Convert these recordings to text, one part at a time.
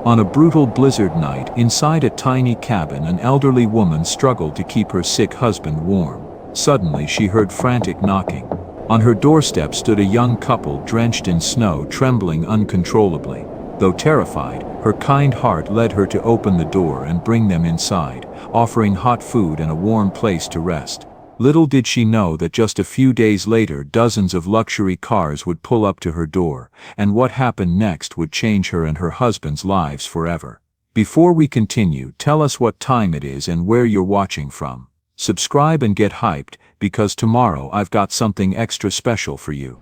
On a brutal blizzard night, inside a tiny cabin, an elderly woman struggled to keep her sick husband warm. Suddenly she heard frantic knocking. On her doorstep stood a young couple drenched in snow, trembling uncontrollably. Though terrified, her kind heart led her to open the door and bring them inside, offering hot food and a warm place to rest. Little did she know that just a few days later dozens of luxury cars would pull up to her door, and what happened next would change her and her husband's lives forever. Before we continue, tell us what time it is and where you're watching from. Subscribe and get hyped, because tomorrow I've got something extra special for you.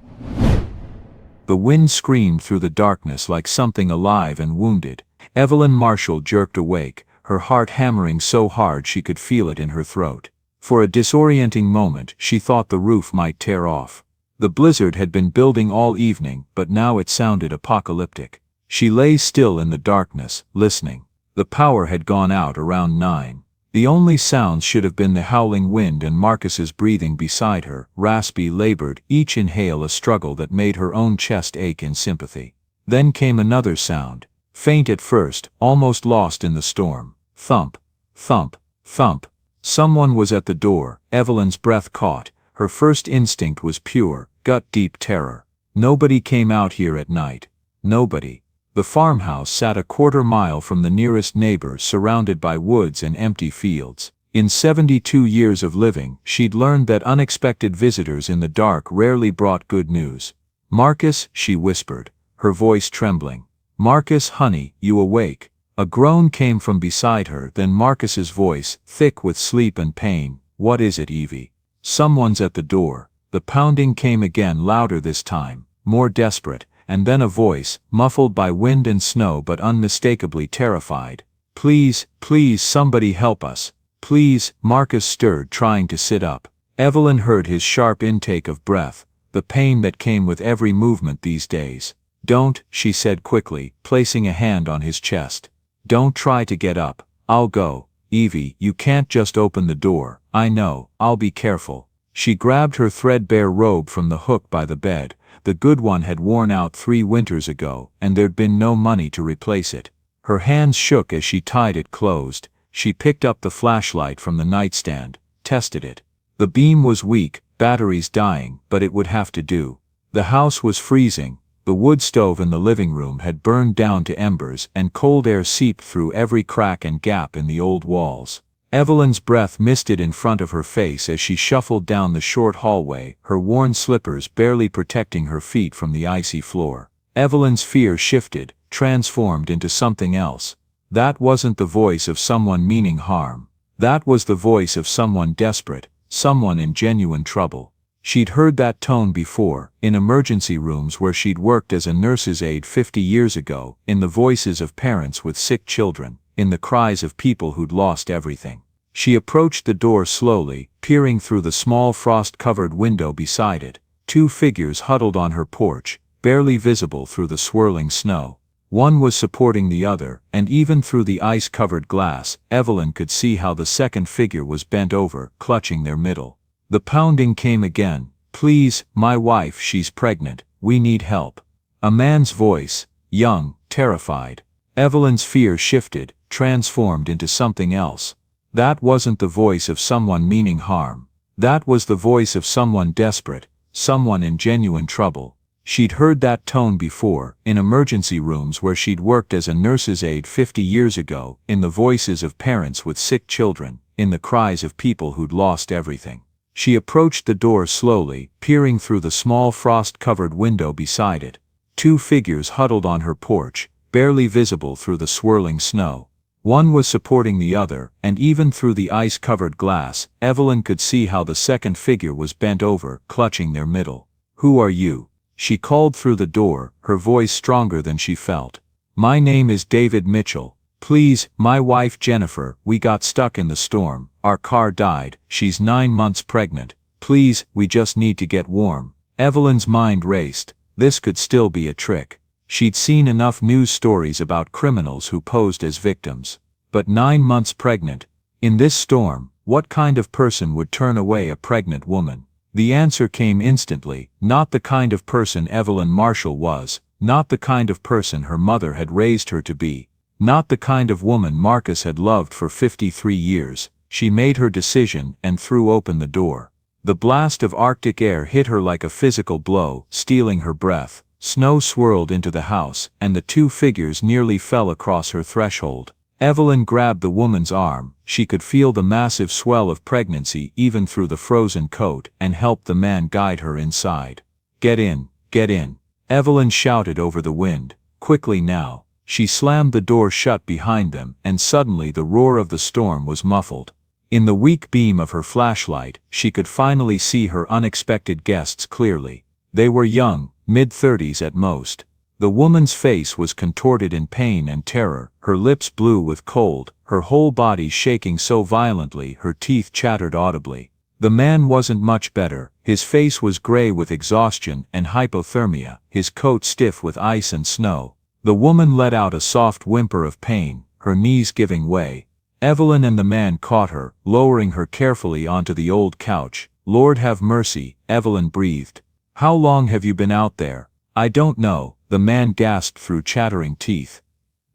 The wind screamed through the darkness like something alive and wounded. Evelyn Marshall jerked awake, her heart hammering so hard she could feel it in her throat. For a disorienting moment, she thought the roof might tear off. The blizzard had been building all evening, but now it sounded apocalyptic. She lay still in the darkness, listening. The power had gone out around 9. The only sounds should have been the howling wind and Marcus's breathing beside her, raspy, labored, each inhale a struggle that made her own chest ache in sympathy. Then came another sound, faint at first, almost lost in the storm. Thump, thump, thump. Someone was at the door. Evelyn's breath caught. Her first instinct was pure, gut-deep terror. Nobody came out here at night. Nobody. The farmhouse sat a quarter-mile from the nearest neighbor, surrounded by woods and empty fields. In 72 years of living, she'd learned that unexpected visitors in the dark rarely brought good news. "Marcus," she whispered, her voice trembling. "Marcus, honey, you awake?" A groan came from beside her, then Marcus's voice, thick with sleep and pain. "What is it, Evie?" "Someone's at the door." The pounding came again, louder this time, more desperate, and then a voice, muffled by wind and snow but unmistakably terrified. "Please, please, somebody help us. Please." Marcus stirred, trying to sit up. Evelyn heard his sharp intake of breath, the pain that came with every movement these days. "Don't," she said quickly, placing a hand on his chest. "Don't try to get up. I'll go." "Evie, you can't just open the door." "I know, I'll be careful." She grabbed her threadbare robe from the hook by the bed. The good one had worn out 3 winters ago, and there'd been no money to replace it. Her hands shook as she tied it closed. She picked up the flashlight from the nightstand, tested it. The beam was weak, batteries dying, but it would have to do. The house was freezing. The wood stove in the living room had burned down to embers, and cold air seeped through every crack and gap in the old walls. Evelyn's breath misted in front of her face as she shuffled down the short hallway, her worn slippers barely protecting her feet from the icy floor. Evelyn's fear shifted, transformed into something else. That wasn't the voice of someone meaning harm. That was the voice of someone desperate, someone in genuine trouble. She'd heard that tone before, in emergency rooms where she'd worked as a nurse's aide 50 years ago, in the voices of parents with sick children, in the cries of people who'd lost everything. She approached the door slowly, peering through the small frost-covered window beside it. 2 figures huddled on her porch, barely visible through the swirling snow. One was supporting the other, and even through the ice-covered glass, Evelyn could see how the second figure was bent over, clutching their middle. The pounding came again. "Please, my wife, she's pregnant. We need help." A man's voice, young, terrified. Evelyn's fear shifted, transformed into something else. That wasn't the voice of someone meaning harm. That was the voice of someone desperate, someone in genuine trouble. She'd heard that tone before, in emergency rooms where she'd worked as a nurse's aide 50 years ago, in the voices of parents with sick children, in the cries of people who'd lost everything. She approached the door slowly, peering through the small frost-covered window beside it. 2 figures huddled on her porch, barely visible through the swirling snow. One was supporting the other, and even through the ice-covered glass, Evelyn could see how the second figure was bent over, clutching their middle. "Who are you?" she called through the door, her voice stronger than she felt. "My name is David Mitchell. Please, my wife Jennifer, we got stuck in the storm. Our car died. She's 9 months pregnant. Please, we just need to get warm." Evelyn's mind raced. This could still be a trick. She'd seen enough news stories about criminals who posed as victims. But 9 months pregnant? In this storm, what kind of person would turn away a pregnant woman? The answer came instantly. Not the kind of person Evelyn Marshall was, not the kind of person her mother had raised her to be. Not the kind of woman Marcus had loved for 53 years. She made her decision and threw open the door. The blast of Arctic air hit her like a physical blow, stealing her breath. Snow swirled into the house, and the two figures nearly fell across her threshold. Evelyn grabbed the woman's arm. She could feel the massive swell of pregnancy even through the frozen coat, and helped the man guide her inside. "Get in, get in," Evelyn shouted over the wind. "Quickly now." She slammed the door shut behind them, and suddenly the roar of the storm was muffled. In the weak beam of her flashlight, she could finally see her unexpected guests clearly. They were young, mid-30s at most. The woman's face was contorted in pain and terror, her lips blue with cold, her whole body shaking so violently her teeth chattered audibly. The man wasn't much better. His face was gray with exhaustion and hypothermia, his coat stiff with ice and snow. The woman let out a soft whimper of pain, her knees giving way. Evelyn and the man caught her, lowering her carefully onto the old couch. "Lord have mercy," Evelyn breathed. "How long have you been out there?" "I don't know," the man gasped through chattering teeth.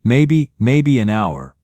Maybe an hour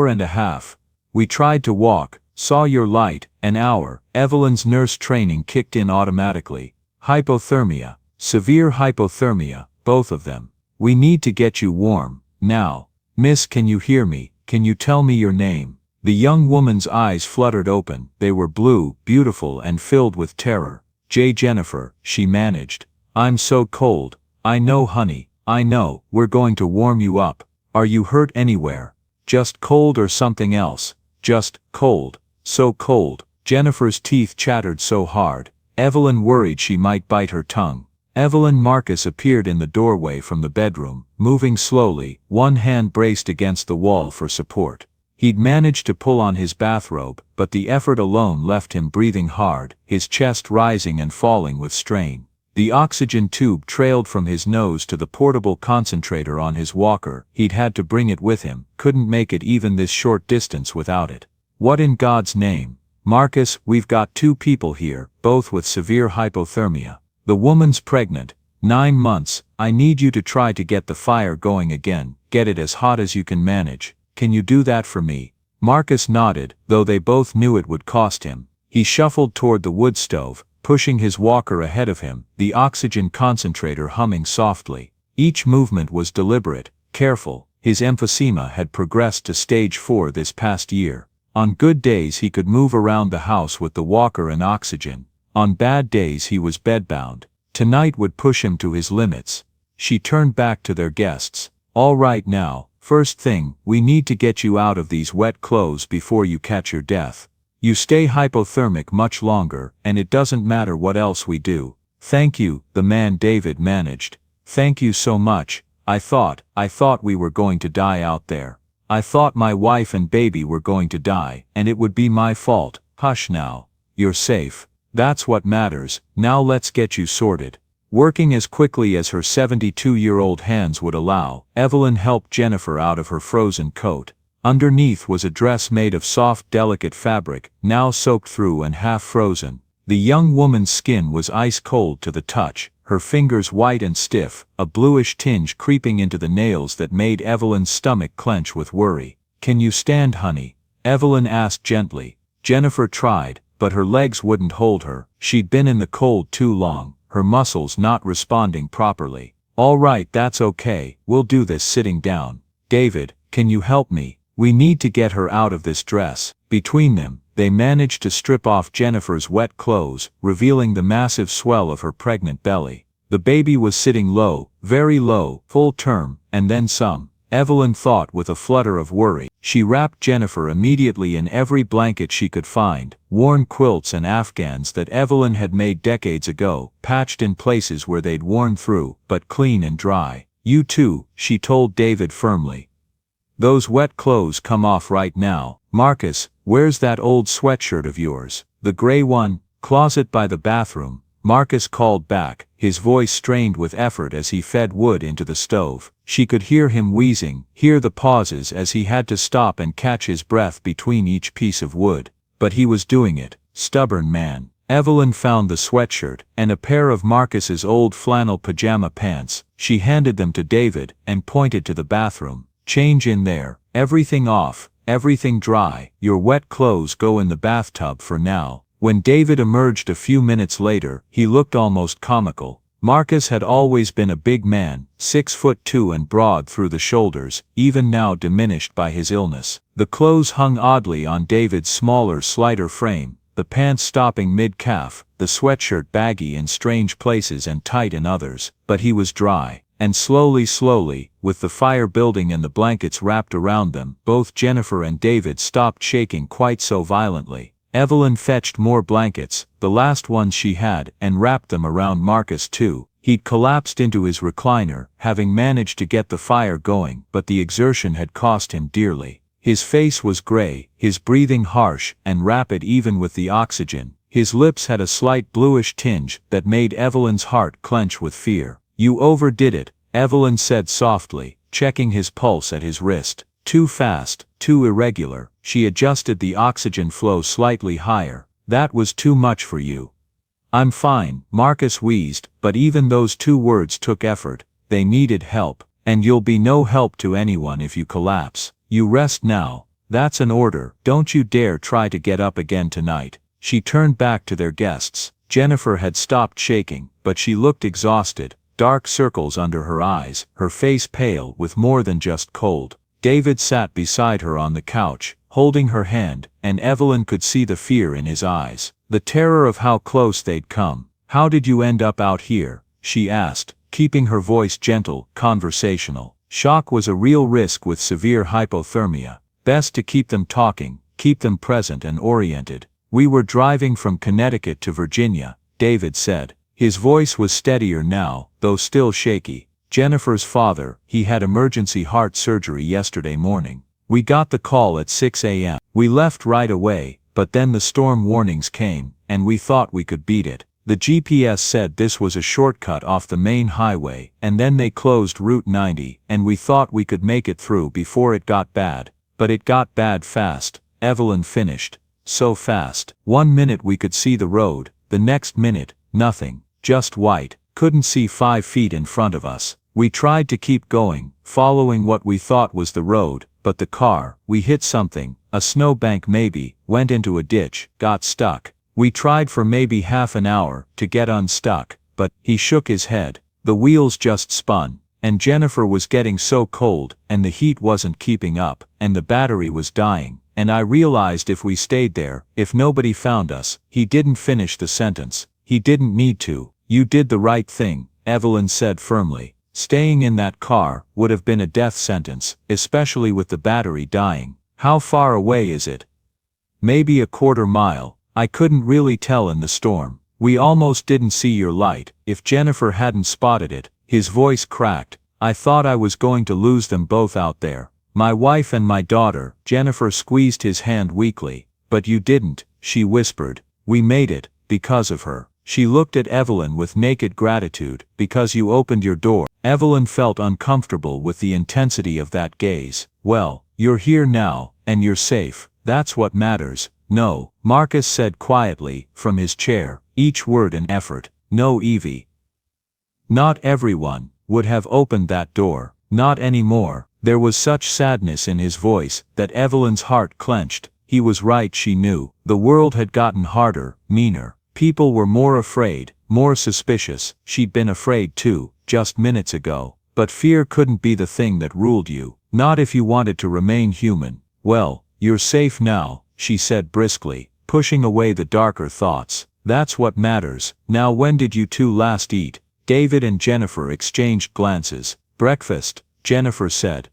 and a half. We tried to walk, saw your light." "An hour." Evelyn's nurse training kicked in automatically. "Hypothermia. Severe hypothermia, both of them. We need to get you warm, now. Miss, can you hear me? Can you tell me your name?" The young woman's eyes fluttered open. They were blue, beautiful and filled with terror. "Jennifer," she managed. "I'm so cold." "I know, honey, I know. We're going to warm you up. Are you hurt anywhere? Just cold or something else?" "Just cold. So cold." Jennifer's teeth chattered so hard, Evelyn worried she might bite her tongue. Marcus appeared in the doorway from the bedroom, moving slowly, one hand braced against the wall for support. He'd managed to pull on his bathrobe, but the effort alone left him breathing hard, his chest rising and falling with strain. The oxygen tube trailed from his nose to the portable concentrator on his walker. He'd had to bring it with him, couldn't make it even this short distance without it. "What in God's name?" "Marcus, we've got 2 people here, both with severe hypothermia. The woman's pregnant, 9 months. I need you to try to get the fire going again, get it as hot as you can manage. Can you do that for me?" Marcus nodded, though they both knew it would cost him. He shuffled toward the wood stove, pushing his walker ahead of him, the oxygen concentrator humming softly. Each movement was deliberate, careful. His emphysema had progressed to stage 4 this past year. On good days he could move around the house with the walker and oxygen. On bad days he was bedbound. Tonight would push him to his limits. She turned back to their guests. "All right now, first thing, we need to get you out of these wet clothes before you catch your death. You stay hypothermic much longer, and it doesn't matter what else we do." "Thank you," the man David managed. "Thank you so much. I thought we were going to die out there. I thought my wife and baby were going to die, and it would be my fault." "Hush now. You're safe. That's what matters. Now let's get you sorted." Working as quickly as her 72-year-old hands would allow, Evelyn helped Jennifer out of her frozen coat. Underneath was a dress made of soft, delicate fabric, now soaked through and half frozen. The young woman's skin was ice cold to the touch, her fingers white and stiff, a bluish tinge creeping into the nails that made Evelyn's stomach clench with worry. "Can you stand, honey?" Evelyn asked gently. Jennifer tried, but her legs wouldn't hold her. She'd been in the cold too long, her muscles not responding properly. "All right, that's okay. We'll do this sitting down." "David, can you help me? We need to get her out of this dress." Between them, they managed to strip off Jennifer's wet clothes, revealing the massive swell of her pregnant belly. The baby was sitting low, very low, full term, and then some. Evelyn thought with a flutter of worry. She wrapped Jennifer immediately in every blanket she could find, worn quilts and afghans that Evelyn had made decades ago, patched in places where they'd worn through, but clean and dry. "You too," she told David firmly. "Those wet clothes come off right now. Marcus, where's that old sweatshirt of yours?" "The gray one, closet by the bathroom," Marcus called back, his voice strained with effort as he fed wood into the stove. She could hear him wheezing, hear the pauses as he had to stop and catch his breath between each piece of wood. But he was doing it, stubborn man. Evelyn found the sweatshirt, and a pair of Marcus's old flannel pajama pants. She handed them to David, and pointed to the bathroom. Change in there. Everything off, everything dry. Your wet clothes go in the bathtub for now." When David emerged a few minutes later, he looked almost comical. Marcus had always been a big man, 6'2" and broad through the shoulders, even now diminished by his illness. The clothes hung oddly on David's smaller, slighter frame, the pants stopping mid-calf, the sweatshirt baggy in strange places and tight in others, but he was dry. And slowly, with the fire building and the blankets wrapped around them, both Jennifer and David stopped shaking quite so violently. Evelyn fetched more blankets, the last ones she had, and wrapped them around Marcus too. He'd collapsed into his recliner, having managed to get the fire going, but the exertion had cost him dearly. His face was gray, his breathing harsh and rapid even with the oxygen. His lips had a slight bluish tinge that made Evelyn's heart clench with fear. "You overdid it," Evelyn said softly, checking his pulse at his wrist. "Too fast, too irregular." She adjusted the oxygen flow slightly higher. "That was too much for you." "I'm fine," Marcus wheezed, but even those 2 words took effort. They needed help. "And you'll be no help to anyone if you collapse. You rest now. That's an order. Don't you dare try to get up again tonight." She turned back to their guests. Jennifer had stopped shaking, but she looked exhausted, dark circles under her eyes, her face pale with more than just cold. David sat beside her on the couch, holding her hand, and Evelyn could see the fear in his eyes, the terror of how close they'd come. "How did you end up out here?" she asked, keeping her voice gentle, conversational. Shock was a real risk with severe hypothermia. Best to keep them talking, keep them present and oriented. "We were driving from Connecticut to Virginia," David said. His voice was steadier now, though still shaky. "Jennifer's father, he had emergency heart surgery yesterday morning. We got the call at 6 a.m. We left right away, but then the storm warnings came, and we thought we could beat it. The GPS said this was a shortcut off the main highway, and then they closed Route 90, and we thought we could make it through before it got bad. But it got bad fast," Evelyn finished. "So fast. 1 minute we could see the road, the next minute, nothing, just white. Couldn't see 5 feet in front of us. We tried to keep going, following what we thought was the road, but the car, we hit something, a snowbank maybe, went into a ditch, got stuck. We tried for maybe half an hour to get unstuck, but," he shook his head, "the wheels just spun, and Jennifer was getting so cold, and the heat wasn't keeping up, and the battery was dying, and I realized if we stayed there, if nobody found us." He didn't finish the sentence. He didn't need to. "You did the right thing," Evelyn said firmly. "Staying in that car would have been a death sentence, especially with the battery dying." "How far away is it?" "Maybe a quarter mile. I couldn't really tell in the storm. We almost didn't see your light. If Jennifer hadn't spotted it." His voice cracked. "I thought I was going to lose them both out there. My wife and my daughter." Jennifer squeezed his hand weakly. "But you didn't," she whispered. "We made it, because of her." She looked at Evelyn with naked gratitude. "Because you opened your door." Evelyn felt uncomfortable with the intensity of that gaze. "Well, you're here now, and you're safe. That's what matters." "No," Marcus said quietly, from his chair, each word an effort. "No, Evie. Not everyone would have opened that door. Not anymore." There was such sadness in his voice that Evelyn's heart clenched. He was right, she knew. The world had gotten harder, meaner. People were more afraid, more suspicious. She'd been afraid too, just minutes ago. But fear couldn't be the thing that ruled you. Not if you wanted to remain human. "Well, you're safe now," she said briskly, pushing away the darker thoughts. "That's what matters. Now when did you two last eat?" David and Jennifer exchanged glances. "Breakfast," Jennifer said.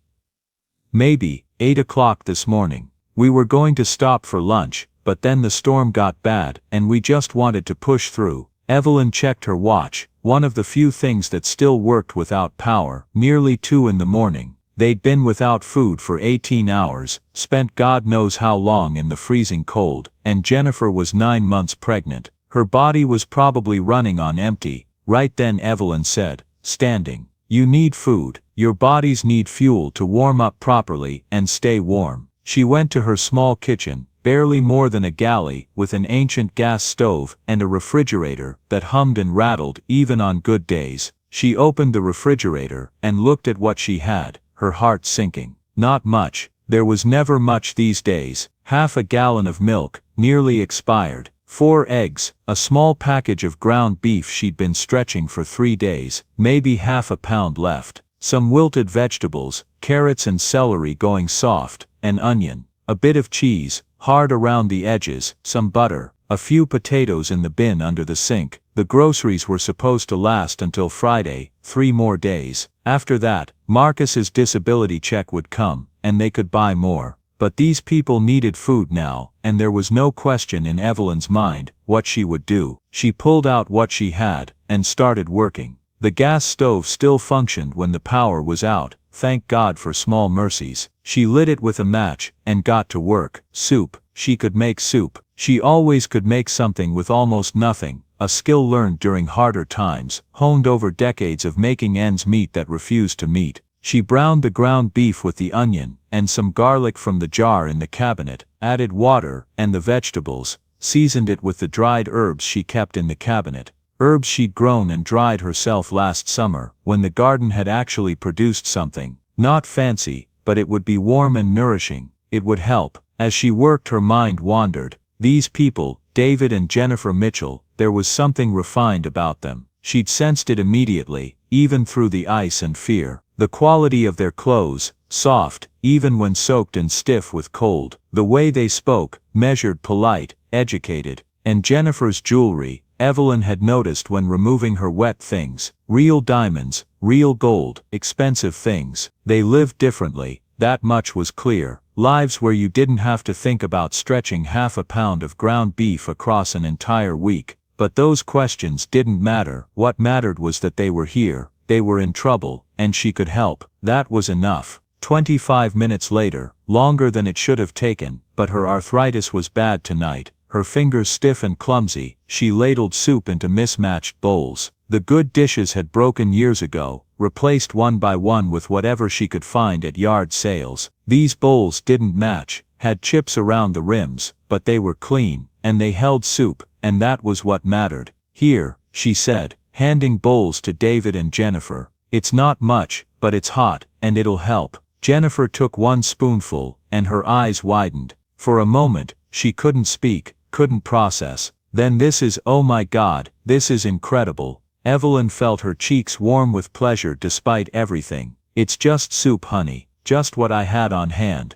"Maybe 8 o'clock this morning. We were going to stop for lunch, but then the storm got bad, and we just wanted to push through." Evelyn checked her watch, one of the few things that still worked without power. Nearly 2 in the morning. They'd been without food for 18 hours, spent God knows how long in the freezing cold, and Jennifer was 9 months pregnant. Her body was probably running on empty. Right then Evelyn said, standing, "You need food. Your bodies need fuel to warm up properly and stay warm." She went to her small kitchen, barely more than a galley, with an ancient gas stove and a refrigerator that hummed and rattled even on good days. She opened the refrigerator and looked at what she had, her heart sinking. Not much. There was never much these days. Half a gallon of milk, nearly expired. 4 eggs, a small package of ground beef she'd been stretching for 3 days, maybe half a pound left. Some wilted vegetables, carrots and celery going soft, an onion, a bit of cheese, hard around the edges, some butter, a few potatoes in the bin under the sink. The groceries were supposed to last until Friday, 3 more days. After that, Marcus's disability check would come, and they could buy more. But these people needed food now, and there was no question in Evelyn's mind what she would do. She pulled out what she had, and started working. The gas stove still functioned when the power was out, thank God for small mercies. She lit it with a match, and got to work. Soup. She could make soup. She always could make something with almost nothing, a skill learned during harder times, honed over decades of making ends meet that refused to meet. She browned the ground beef with the onion, and some garlic from the jar in the cabinet, added water, and the vegetables, seasoned it with the dried herbs she kept in the cabinet. Herbs she'd grown and dried herself last summer, when the garden had actually produced something. Not fancy, but it would be warm and nourishing. It would help. As she worked, her mind wandered. These people, David and Jennifer Mitchell, there was something refined about them. She'd sensed it immediately, even through the ice and fear. The quality of their clothes, soft, even when soaked and stiff with cold. The way they spoke, measured, polite, educated. And Jennifer's jewelry, Evelyn had noticed when removing her wet things. Real diamonds, real gold, expensive things. They lived differently, that much was clear. Lives where you didn't have to think about stretching half a pound of ground beef across an entire week. But those questions didn't matter. What mattered was that they were here, they were in trouble, and she could help. That was enough. 25 minutes later, longer than it should have taken, but her arthritis was bad tonight. Her fingers stiff and clumsy, she ladled soup into mismatched bowls. The good dishes had broken years ago, replaced one by one with whatever she could find at yard sales. These bowls didn't match, had chips around the rims, but they were clean, and they held soup, and that was what mattered. Here, she said, handing bowls to David and Jennifer. It's not much, but it's hot, and it'll help. Jennifer took one spoonful, and her eyes widened. For a moment, she couldn't speak, couldn't process. Then this is, oh my God, this is incredible. Evelyn felt her cheeks warm with pleasure despite everything. It's just soup, honey, just what I had on hand.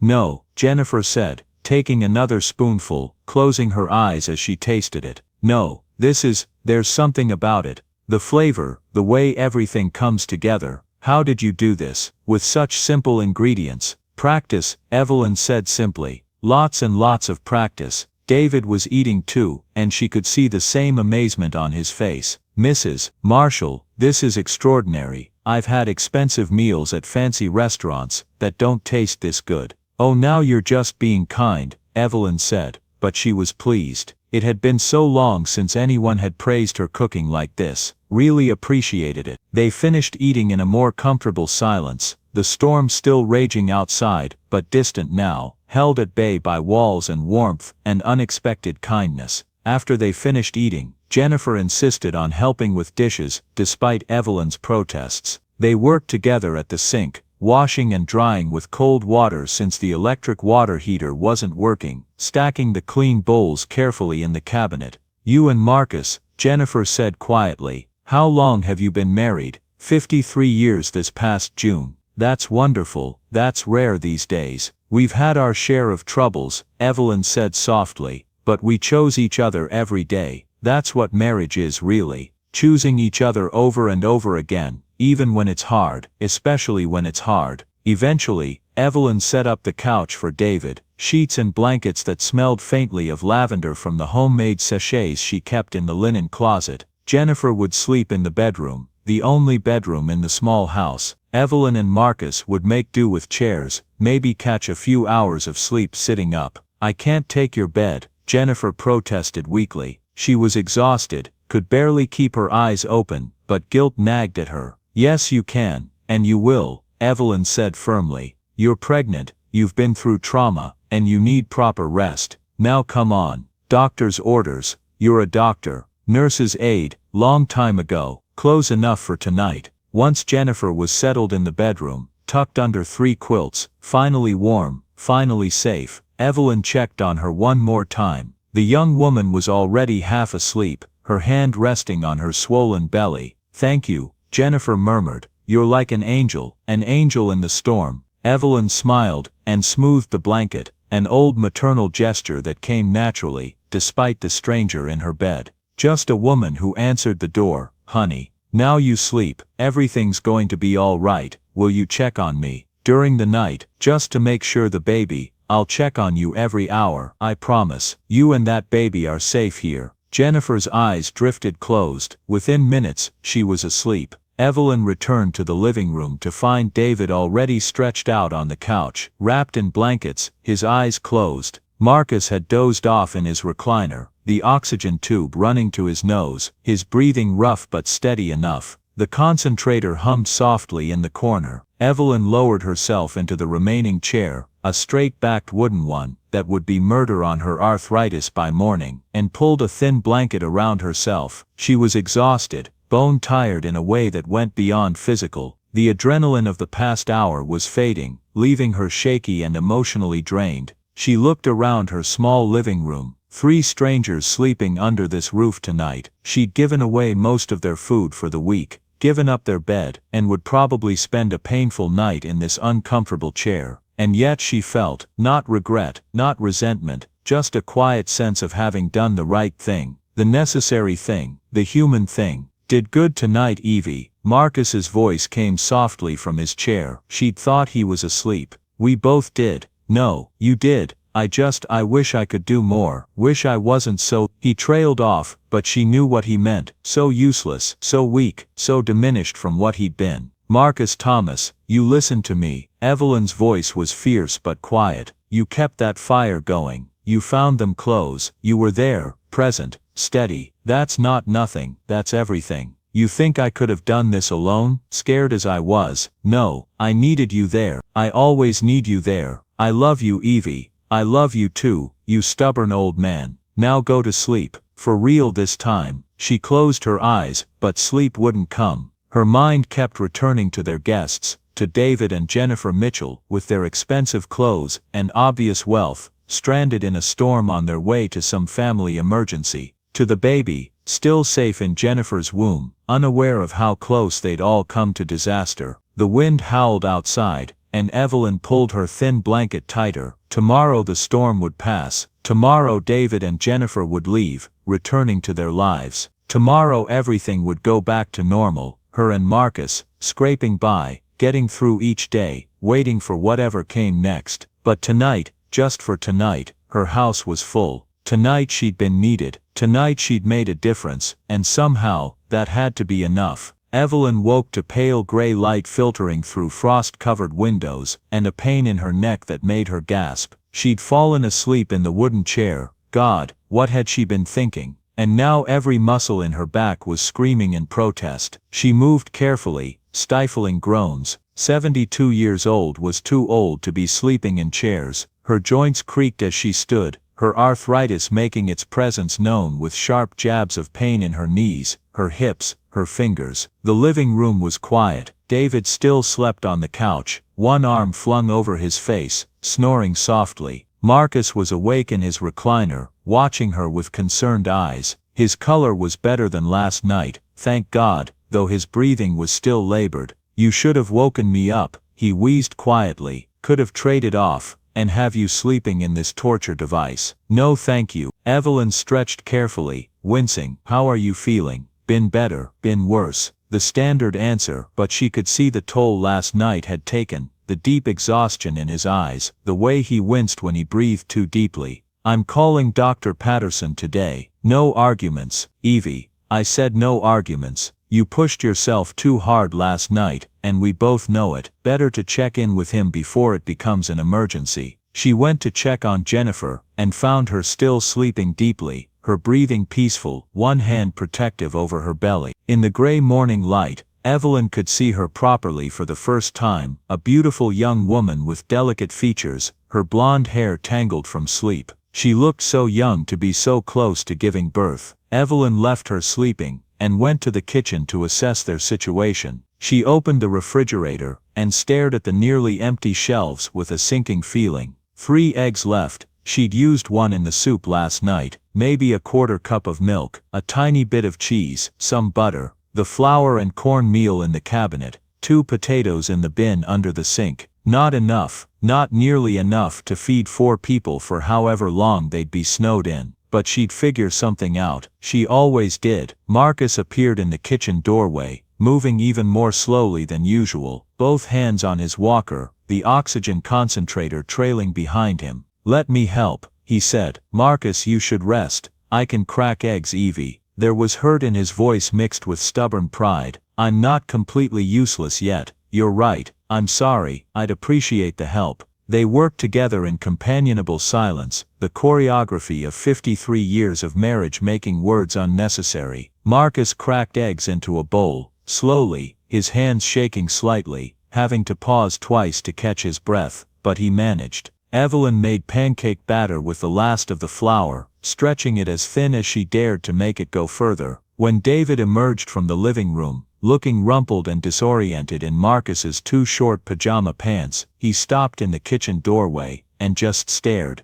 No, Jennifer said, taking another spoonful, closing her eyes as she tasted it. No, there's something about it. The flavor, the way everything comes together. How did you do this, with such simple ingredients? Practice, Evelyn said simply. Lots and lots of practice. David was eating too, and she could see the same amazement on his face. Mrs. Marshall, this is extraordinary. I've had expensive meals at fancy restaurants that don't taste this good. Oh, now you're just being kind, Evelyn said, but she was pleased. It had been so long since anyone had praised her cooking like this, really appreciated it. They finished eating in a more comfortable silence, the storm still raging outside, but distant now, held at bay by walls and warmth and unexpected kindness. After they finished eating, Jennifer insisted on helping with dishes, despite Evelyn's protests. They worked together at the sink, washing and drying with cold water since the electric water heater wasn't working, stacking the clean bowls carefully in the cabinet. You and Marcus, Jennifer said quietly. How long have you been married? 53 years this past June. That's wonderful, that's rare these days. We've had our share of troubles, Evelyn said softly, but we chose each other every day. That's what marriage is really. Choosing each other over and over again, even when it's hard, especially when it's hard. Eventually, Evelyn set up the couch for David, sheets and blankets that smelled faintly of lavender from the homemade sachets she kept in the linen closet. Jennifer would sleep in the bedroom, the only bedroom in the small house. Evelyn and Marcus would make do with chairs, maybe catch a few hours of sleep sitting up. I can't take your bed, Jennifer protested weakly. She was exhausted, could barely keep her eyes open, but guilt nagged at her. Yes you can, and you will, Evelyn said firmly. You're pregnant, you've been through trauma, and you need proper rest. Now come on. Doctor's orders. You're a doctor. Nurse's aide, long time ago. Close enough for tonight. Once Jennifer was settled in the bedroom, tucked under 3 quilts, finally warm, finally safe. Evelyn checked on her one more time. The young woman was already half asleep, her hand resting on her swollen belly. "Thank you," Jennifer murmured. "You're like an angel in the storm." Evelyn smiled, and smoothed the blanket, an old maternal gesture that came naturally, despite the stranger in her bed. "Just a woman who answered the door, honey. Now you sleep, everything's going to be all right. Will you check on me during the night, just to make sure the baby? I'll check on you every hour, I promise. You and that baby are safe here." Jennifer's eyes drifted closed. Within minutes, she was asleep. Evelyn returned to the living room to find David already stretched out on the couch, wrapped in blankets, his eyes closed. Marcus had dozed off in his recliner, the oxygen tube running to his nose, his breathing rough but steady enough. The concentrator hummed softly in the corner. Evelyn lowered herself into the remaining chair, a straight-backed wooden one, that would be murder on her arthritis by morning, and pulled a thin blanket around herself. She was exhausted, bone-tired in a way that went beyond physical. The adrenaline of the past hour was fading, leaving her shaky and emotionally drained. She looked around her small living room. 3 strangers sleeping under this roof tonight. She'd given away most of their food for the week, given up their bed, and would probably spend a painful night in this uncomfortable chair. And yet she felt, not regret, not resentment, just a quiet sense of having done the right thing, the necessary thing, the human thing. "Did good tonight, Evie." Marcus's voice came softly from his chair. She'd thought he was asleep. "We both did." "No, you did. I wish I could do more. Wish I wasn't so." He trailed off, but she knew what he meant. So useless, so weak, so diminished from what he'd been. "Marcus Thomas, you listened to me." Evelyn's voice was fierce but quiet. "You kept that fire going. You found them clothes. You were there, present, steady. That's not nothing, that's everything. You think I could have done this alone, scared as I was? No, I needed you there. I always need you there. I love you, Evie. I love you too, you stubborn old man. Now go to sleep, for real this time." She closed her eyes, but sleep wouldn't come. Her mind kept returning to their guests, to David and Jennifer Mitchell, with their expensive clothes and obvious wealth, stranded in a storm on their way to some family emergency. To the baby, still safe in Jennifer's womb, unaware of how close they'd all come to disaster. The wind howled outside, and Evelyn pulled her thin blanket tighter. Tomorrow the storm would pass. Tomorrow David and Jennifer would leave, returning to their lives. Tomorrow everything would go back to normal, her and Marcus, scraping by, getting through each day, waiting for whatever came next. But tonight, just for tonight, her house was full. Tonight she'd been needed. Tonight she'd made a difference, and somehow, that had to be enough. Evelyn woke to pale gray light filtering through frost-covered windows, and a pain in her neck that made her gasp. She'd fallen asleep in the wooden chair. God, what had she been thinking? And now every muscle in her back was screaming in protest. She moved carefully, stifling groans. 72 years old was too old to be sleeping in chairs. Her joints creaked as she stood, her arthritis making its presence known with sharp jabs of pain in her knees, her hips, her fingers. The living room was quiet. David still slept on the couch, one arm flung over his face, snoring softly. Marcus was awake in his recliner, watching her with concerned eyes. His color was better than last night, thank God, though his breathing was still labored. "You should have woken me up," he wheezed quietly. "Could have traded off, and have you sleeping in this torture device." "No thank you." Evelyn stretched carefully, wincing. "How are you feeling?" "Been better, been worse." The standard answer, but she could see the toll last night had taken, the deep exhaustion in his eyes, the way he winced when he breathed too deeply. "I'm calling Dr. Patterson today." "No arguments, Evie." "I said no arguments. You pushed yourself too hard last night, and we both know it. Better to check in with him before it becomes an emergency." She went to check on Jennifer, and found her still sleeping deeply, her breathing peaceful, one hand protective over her belly. In the gray morning light, Evelyn could see her properly for the first time, a beautiful young woman with delicate features, her blonde hair tangled from sleep. She looked so young to be so close to giving birth. Evelyn left her sleeping, and went to the kitchen to assess their situation. She opened the refrigerator and stared at the nearly empty shelves with a sinking feeling. 3 eggs left. She'd used one in the soup last night, maybe a quarter cup of milk, a tiny bit of cheese, some butter, the flour and cornmeal in the cabinet, 2 potatoes in the bin under the sink. Not enough, not nearly enough to feed 4 people for however long they'd be snowed in. But she'd figure something out. She always did. Marcus appeared in the kitchen doorway, moving even more slowly than usual, both hands on his walker, the oxygen concentrator trailing behind him. "Let me help," he said. "Marcus, you should rest. I can crack eggs, Evie." There was hurt in his voice mixed with stubborn pride. "I'm not completely useless yet. You're right. I'm sorry. I'd appreciate the help." They worked together in companionable silence, the choreography of 53 years of marriage making words unnecessary. Marcus cracked eggs into a bowl, slowly, his hands shaking slightly, having to pause twice to catch his breath, but he managed. Evelyn made pancake batter with the last of the flour, stretching it as thin as she dared to make it go further. When David emerged from the living room, looking rumpled and disoriented in Marcus's 2 short pajama pants, he stopped in the kitchen doorway, and just stared.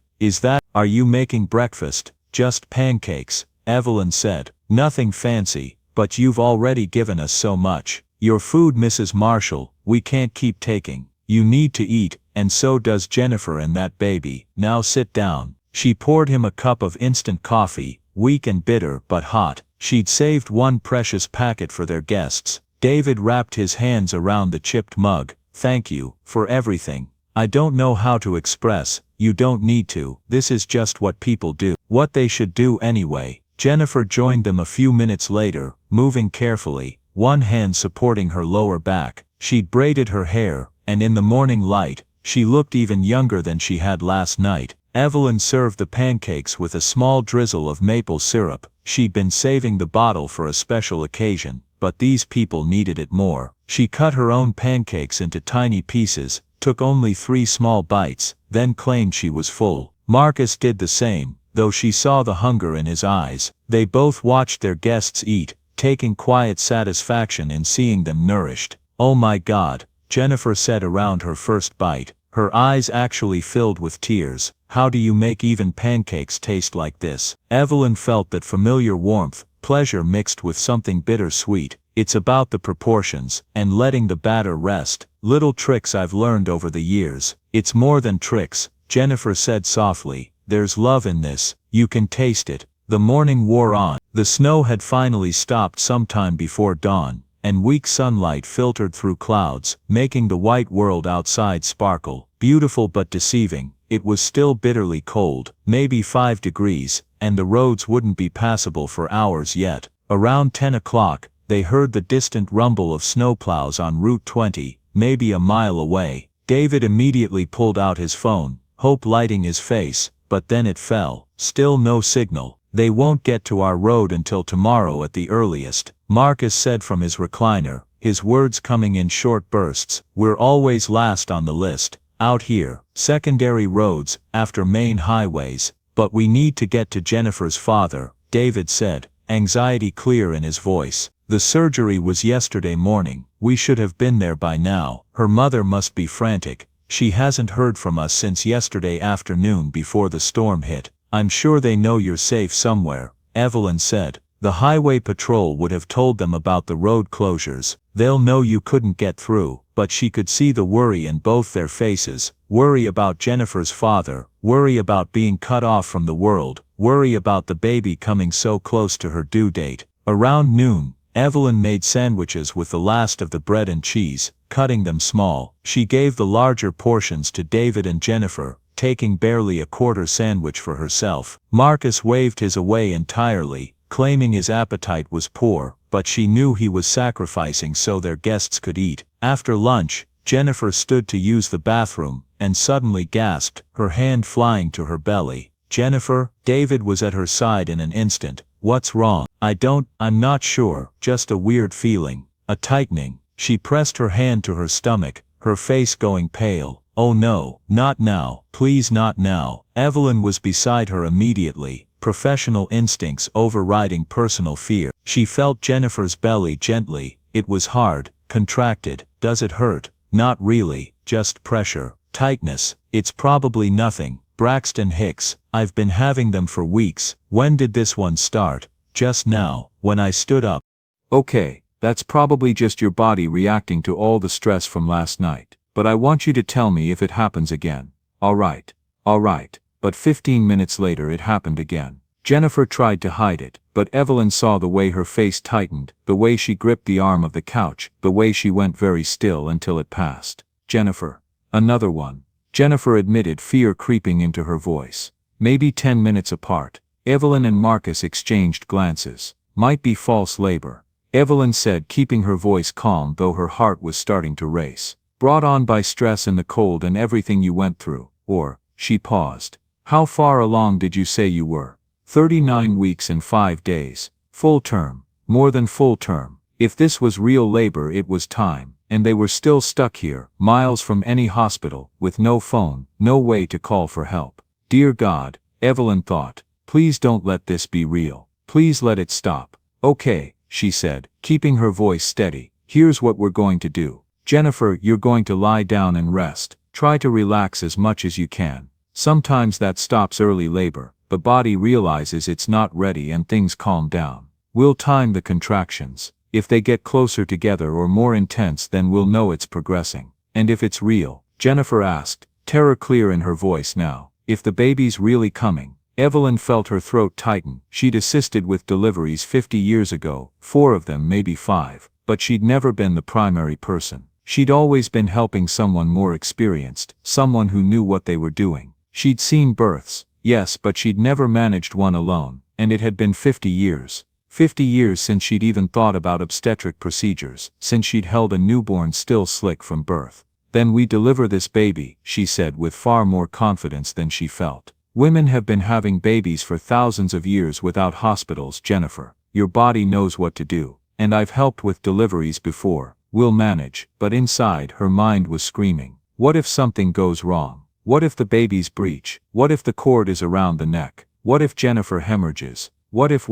"Are you making breakfast?" "Just pancakes," Evelyn said. "Nothing fancy, but you've already given us so much. Your food, Mrs. Marshall, we can't keep taking. You need to eat, and so does Jennifer and that baby. Now sit down." She poured him a cup of instant coffee, weak and bitter but hot. She'd saved 1 precious packet for their guests. David wrapped his hands around the chipped mug. "Thank you, for everything. I don't know how to express, you don't need to. This is just what people do. What they should do anyway." Jennifer joined them a few minutes later, moving carefully, one hand supporting her lower back. She'd braided her hair, and in the morning light, she looked even younger than she had last night. Evelyn served the pancakes with a small drizzle of maple syrup. She'd been saving the bottle for a special occasion, but these people needed it more. She cut her own pancakes into tiny pieces, took only 3 small bites, then claimed she was full. Marcus did the same, though she saw the hunger in his eyes. They both watched their guests eat, taking quiet satisfaction in seeing them nourished. "Oh my God," Jennifer said around her first bite. Her eyes actually filled with tears. "How do you make even pancakes taste like this?" Evelyn felt that familiar warmth, pleasure mixed with something bittersweet. "It's about the proportions, and letting the batter rest. Little tricks I've learned over the years." "It's more than tricks," Jennifer said softly. "There's love in this. You can taste it." The morning wore on. The snow had finally stopped sometime before dawn, and weak sunlight filtered through clouds, making the white world outside sparkle. Beautiful but deceiving. It was still bitterly cold, maybe 5 degrees, and the roads wouldn't be passable for hours yet. Around 10 o'clock, they heard the distant rumble of snowplows on Route 20, maybe a mile away. David immediately pulled out his phone, hope lighting his face, but then it fell. Still no signal. "They won't get to our road until tomorrow at the earliest," Marcus said from his recliner, his words coming in short bursts. "We're always last on the list. Out here, secondary roads, after main highways. But we need to get to Jennifer's father," David said, anxiety clear in his voice. "The surgery was yesterday morning. We should have been there by now. Her mother must be frantic. She hasn't heard from us since yesterday afternoon before the storm hit." "I'm sure they know you're safe somewhere," Evelyn said. "The highway patrol would have told them about the road closures. They'll know you couldn't get through." But she could see the worry in both their faces. Worry about Jennifer's father, worry about being cut off from the world, worry about the baby coming so close to her due date. Around noon, Evelyn made sandwiches with the last of the bread and cheese, cutting them small. She gave the larger portions to David and Jennifer, taking barely a quarter sandwich for herself. Marcus waved his away entirely, claiming his appetite was poor, but she knew he was sacrificing so their guests could eat. After lunch, Jennifer stood to use the bathroom, and suddenly gasped, her hand flying to her belly. "Jennifer?" David was at her side in an instant. "What's wrong?" I'm not sure, just a weird feeling. A tightening." She pressed her hand to her stomach, her face going pale. "Oh no, not now, please not now." Evelyn was beside her immediately, professional instincts overriding personal fear. She felt Jennifer's belly gently. It was hard, contracted. Does it hurt? Not really, just pressure. Tightness. It's probably nothing. Braxton Hicks, I've been having them for weeks. When did this one start? Just now, when I stood up. Okay, that's probably just your body reacting to all the stress from last night. But I want you to tell me if it happens again. All right. But 15 minutes later it happened again. Jennifer tried to hide it, but Evelyn saw the way her face tightened, the way she gripped the arm of the couch, the way she went very still until it passed. Jennifer. Another one. Jennifer admitted, fear creeping into her voice. Maybe 10 minutes apart. Evelyn and Marcus exchanged glances. Might be false labor. Evelyn said, keeping her voice calm though her heart was starting to race. Brought on by stress and the cold and everything you went through. Or, she paused. How far along did you say you were? 39 weeks and 5 days. Full term. More than full term. If this was real labor, it was time. And they were still stuck here, miles from any hospital, with no phone, no way to call for help. Dear God, Evelyn thought, please don't let this be real. Please let it stop. Okay, she said, keeping her voice steady. Here's what we're going to do. Jennifer, you're going to lie down and rest. Try to relax as much as you can. Sometimes that stops early labor. The body realizes it's not ready and things calm down. We'll time the contractions. If they get closer together or more intense, then we'll know it's progressing. And if it's real, Jennifer asked, terror clear in her voice now, if the baby's really coming. Evelyn felt her throat tighten. She'd assisted with deliveries 50 years ago, 4 of them, maybe 5, but she'd never been the primary person. She'd always been helping someone more experienced, someone who knew what they were doing. She'd seen births, yes, but she'd never managed one alone, and it had been 50 years. 50 years since she'd even thought about obstetric procedures, since she'd held a newborn still slick from birth. Then we deliver this baby, she said with far more confidence than she felt. Women have been having babies for thousands of years without hospitals, Jennifer. Your body knows what to do. And I've helped with deliveries before. We'll manage. But inside, her mind was screaming. What if something goes wrong? What if the baby's breech? What if the cord is around the neck? What if Jennifer hemorrhages? What if?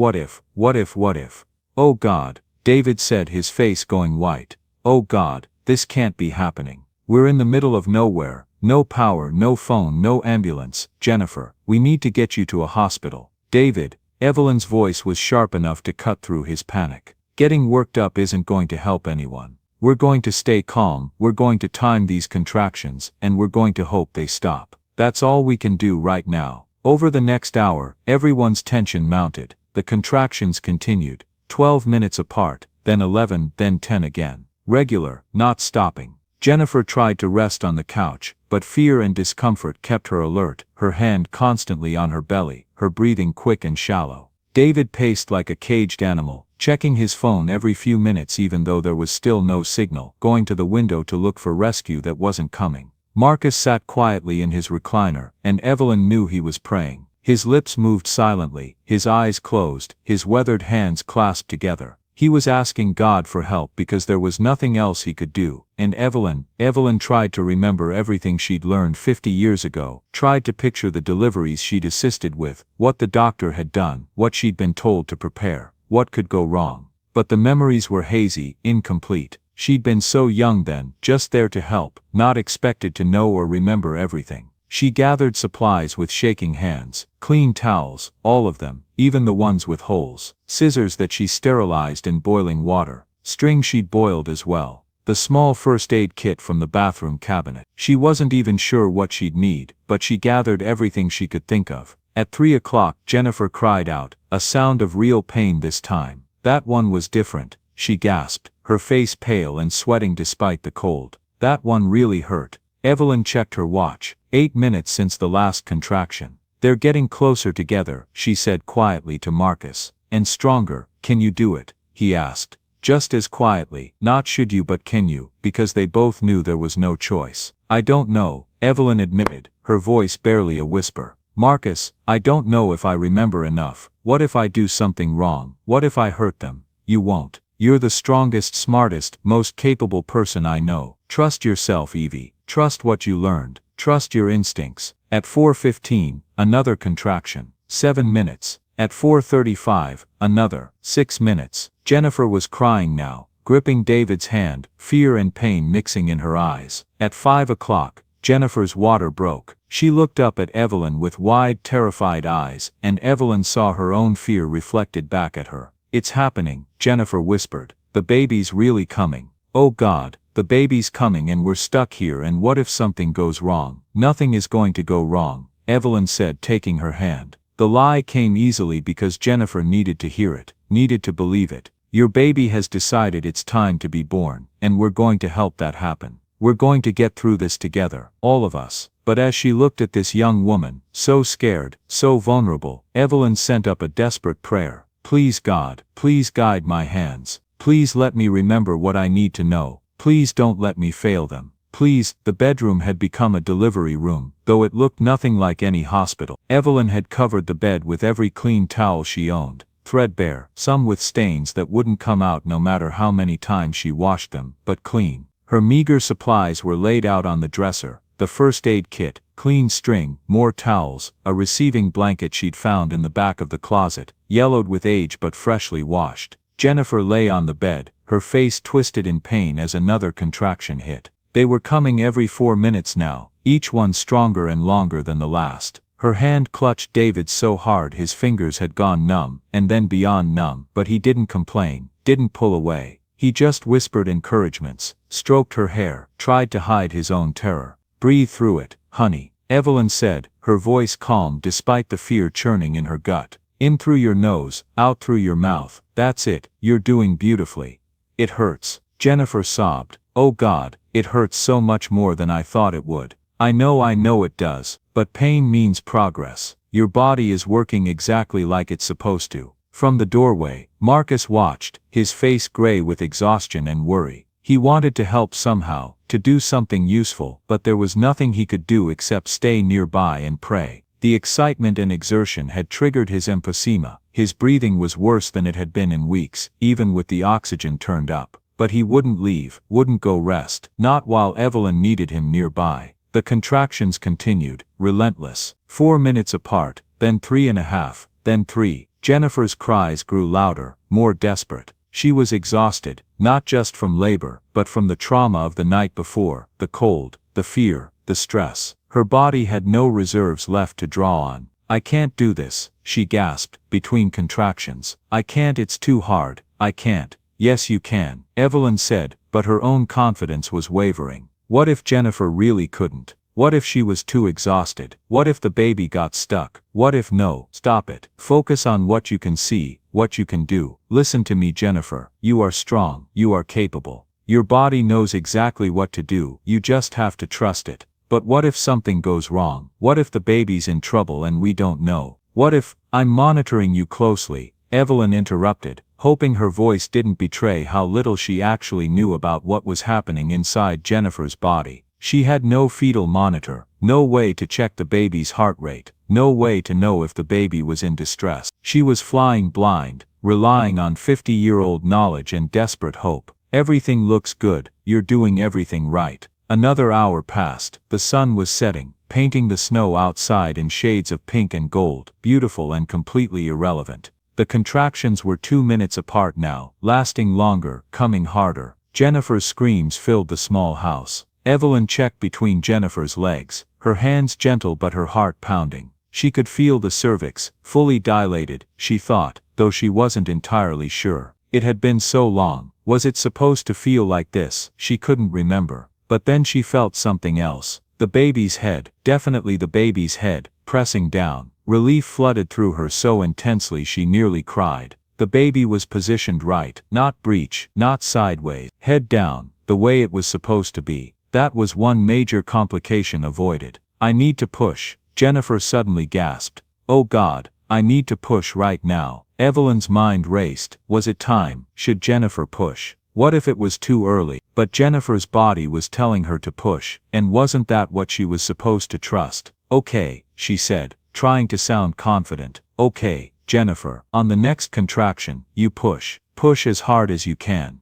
Oh God, David said, his face going white. Oh God, this can't be happening. We're in the middle of nowhere, no power, no phone, no ambulance. Jennifer, we need to get you to a hospital. David, Evelyn's voice was sharp enough to cut through his panic. Getting worked up isn't going to help anyone. We're going to stay calm, we're going to time these contractions, and we're going to hope they stop. That's all we can do right now. Over the next hour, everyone's tension mounted. The contractions continued, 12 minutes apart, then 11, then 10 again. Regular, not stopping. Jennifer tried to rest on the couch, but fear and discomfort kept her alert, her hand constantly on her belly, her breathing quick and shallow. David paced like a caged animal, checking his phone every few minutes even though there was still no signal, going to the window to look for rescue that wasn't coming. Marcus sat quietly in his recliner, and Evelyn knew he was praying. His lips moved silently, his eyes closed, his weathered hands clasped together. He was asking God for help because there was nothing else he could do. And Evelyn tried to remember everything she'd learned 50 years ago, tried to picture the deliveries she'd assisted with, what the doctor had done, what she'd been told to prepare, what could go wrong. But the memories were hazy, incomplete. She'd been so young then, just there to help, not expected to know or remember everything. She gathered supplies with shaking hands, clean towels, all of them, even the ones with holes, scissors that she sterilized in boiling water, string she'd boiled as well, the small first aid kit from the bathroom cabinet. She wasn't even sure what she'd need, but she gathered everything she could think of. At 3 o'clock, Jennifer cried out, a sound of real pain this time. That one was different, she gasped, her face pale and sweating despite the cold. That one really hurt. Evelyn checked her watch. 8 minutes since the last contraction. They're getting closer together, she said quietly to Marcus. And stronger. Can you do it? He asked. Just as quietly, not should you but can you, because they both knew there was no choice. I don't know, Evelyn admitted, her voice barely a whisper. Marcus, I don't know if I remember enough. What if I do something wrong? What if I hurt them? You won't. You're the strongest, smartest, most capable person I know. Trust yourself, Evie. Trust what you learned. Trust your instincts. At 4:15, another contraction. 7 minutes. At 4:35, another. 6 minutes. Jennifer was crying now, gripping David's hand, fear and pain mixing in her eyes. At 5 o'clock, Jennifer's water broke. She looked up at Evelyn with wide, terrified eyes, and Evelyn saw her own fear reflected back at her. "It's happening," Jennifer whispered. "The baby's really coming. Oh God, the baby's coming and we're stuck here, and what if something goes wrong?" "Nothing is going to go wrong," Evelyn said, taking her hand. The lie came easily because Jennifer needed to hear it, needed to believe it. "Your baby has decided it's time to be born, and we're going to help that happen. We're going to get through this together, all of us." But as she looked at this young woman, so scared, so vulnerable, Evelyn sent up a desperate prayer. "Please God, please guide my hands. Please let me remember what I need to know. Please don't let me fail them. Please." The bedroom had become a delivery room, though it looked nothing like any hospital. Evelyn had covered the bed with every clean towel she owned, threadbare, some with stains that wouldn't come out no matter how many times she washed them, but clean. Her meager supplies were laid out on the dresser: the first aid kit, clean string, more towels, a receiving blanket she'd found in the back of the closet, yellowed with age but freshly washed. Jennifer lay on the bed, her face twisted in pain as another contraction hit. They were coming every 4 minutes now, each one stronger and longer than the last. Her hand clutched David's so hard his fingers had gone numb, and then beyond numb, but he didn't complain, didn't pull away. He just whispered encouragements, stroked her hair, tried to hide his own terror. "Breathe through it, honey," Evelyn said, her voice calm despite the fear churning in her gut. "In through your nose, out through your mouth. That's it, you're doing beautifully." "It hurts," Jennifer sobbed. "Oh God, it hurts so much more than I thought it would." I know it does, but pain means progress. Your body is working exactly like it's supposed to." From the doorway, Marcus watched, his face gray with exhaustion and worry. He wanted to help somehow, to do something useful, but there was nothing he could do except stay nearby and pray. The excitement and exertion had triggered his emphysema. His breathing was worse than it had been in weeks, even with the oxygen turned up. But he wouldn't leave, wouldn't go rest, not while Evelyn needed him nearby. The contractions continued, relentless. 4 minutes apart, then 3.5, then 3. Jennifer's cries grew louder, more desperate. She was exhausted, not just from labor, but from the trauma of the night before, the cold, the fear, the stress. Her body had no reserves left to draw on. "I can't do this," she gasped, between contractions. "I can't, it's too hard, I can't." "Yes you can," Evelyn said, but her own confidence was wavering. What if Jennifer really couldn't? What if she was too exhausted? What if the baby got stuck? What if no? "Stop it. Focus on what you can see, what you can do. Listen to me, Jennifer. You are strong, you are capable. Your body knows exactly what to do, you just have to trust it." "But what if something goes wrong? What if the baby's in trouble and we don't know? What if—" "I'm monitoring you closely," Evelyn interrupted, hoping her voice didn't betray how little she actually knew about what was happening inside Jennifer's body. She had no fetal monitor, no way to check the baby's heart rate, no way to know if the baby was in distress. She was flying blind, relying on 50-year-old knowledge and desperate hope. "Everything looks good, you're doing everything right." Another hour passed. The sun was setting, painting the snow outside in shades of pink and gold, beautiful and completely irrelevant. The contractions were 2 minutes apart now, lasting longer, coming harder. Jennifer's screams filled the small house. Evelyn checked between Jennifer's legs, her hands gentle but her heart pounding. She could feel the cervix, fully dilated, she thought, though she wasn't entirely sure. It had been so long. Was it supposed to feel like this? She couldn't remember. But then she felt something else. The baby's head, definitely the baby's head, pressing down. Relief flooded through her so intensely she nearly cried. The baby was positioned right, not breech, not sideways, head down, the way it was supposed to be. That was one major complication avoided. "I need to push," Jennifer suddenly gasped. "Oh God, I need to push right now." Evelyn's mind raced. Was it time? Should Jennifer push? What if it was too early? But Jennifer's body was telling her to push, and wasn't that what she was supposed to trust? "Okay," she said, trying to sound confident. "Okay, Jennifer, on the next contraction, you push. Push as hard as you can."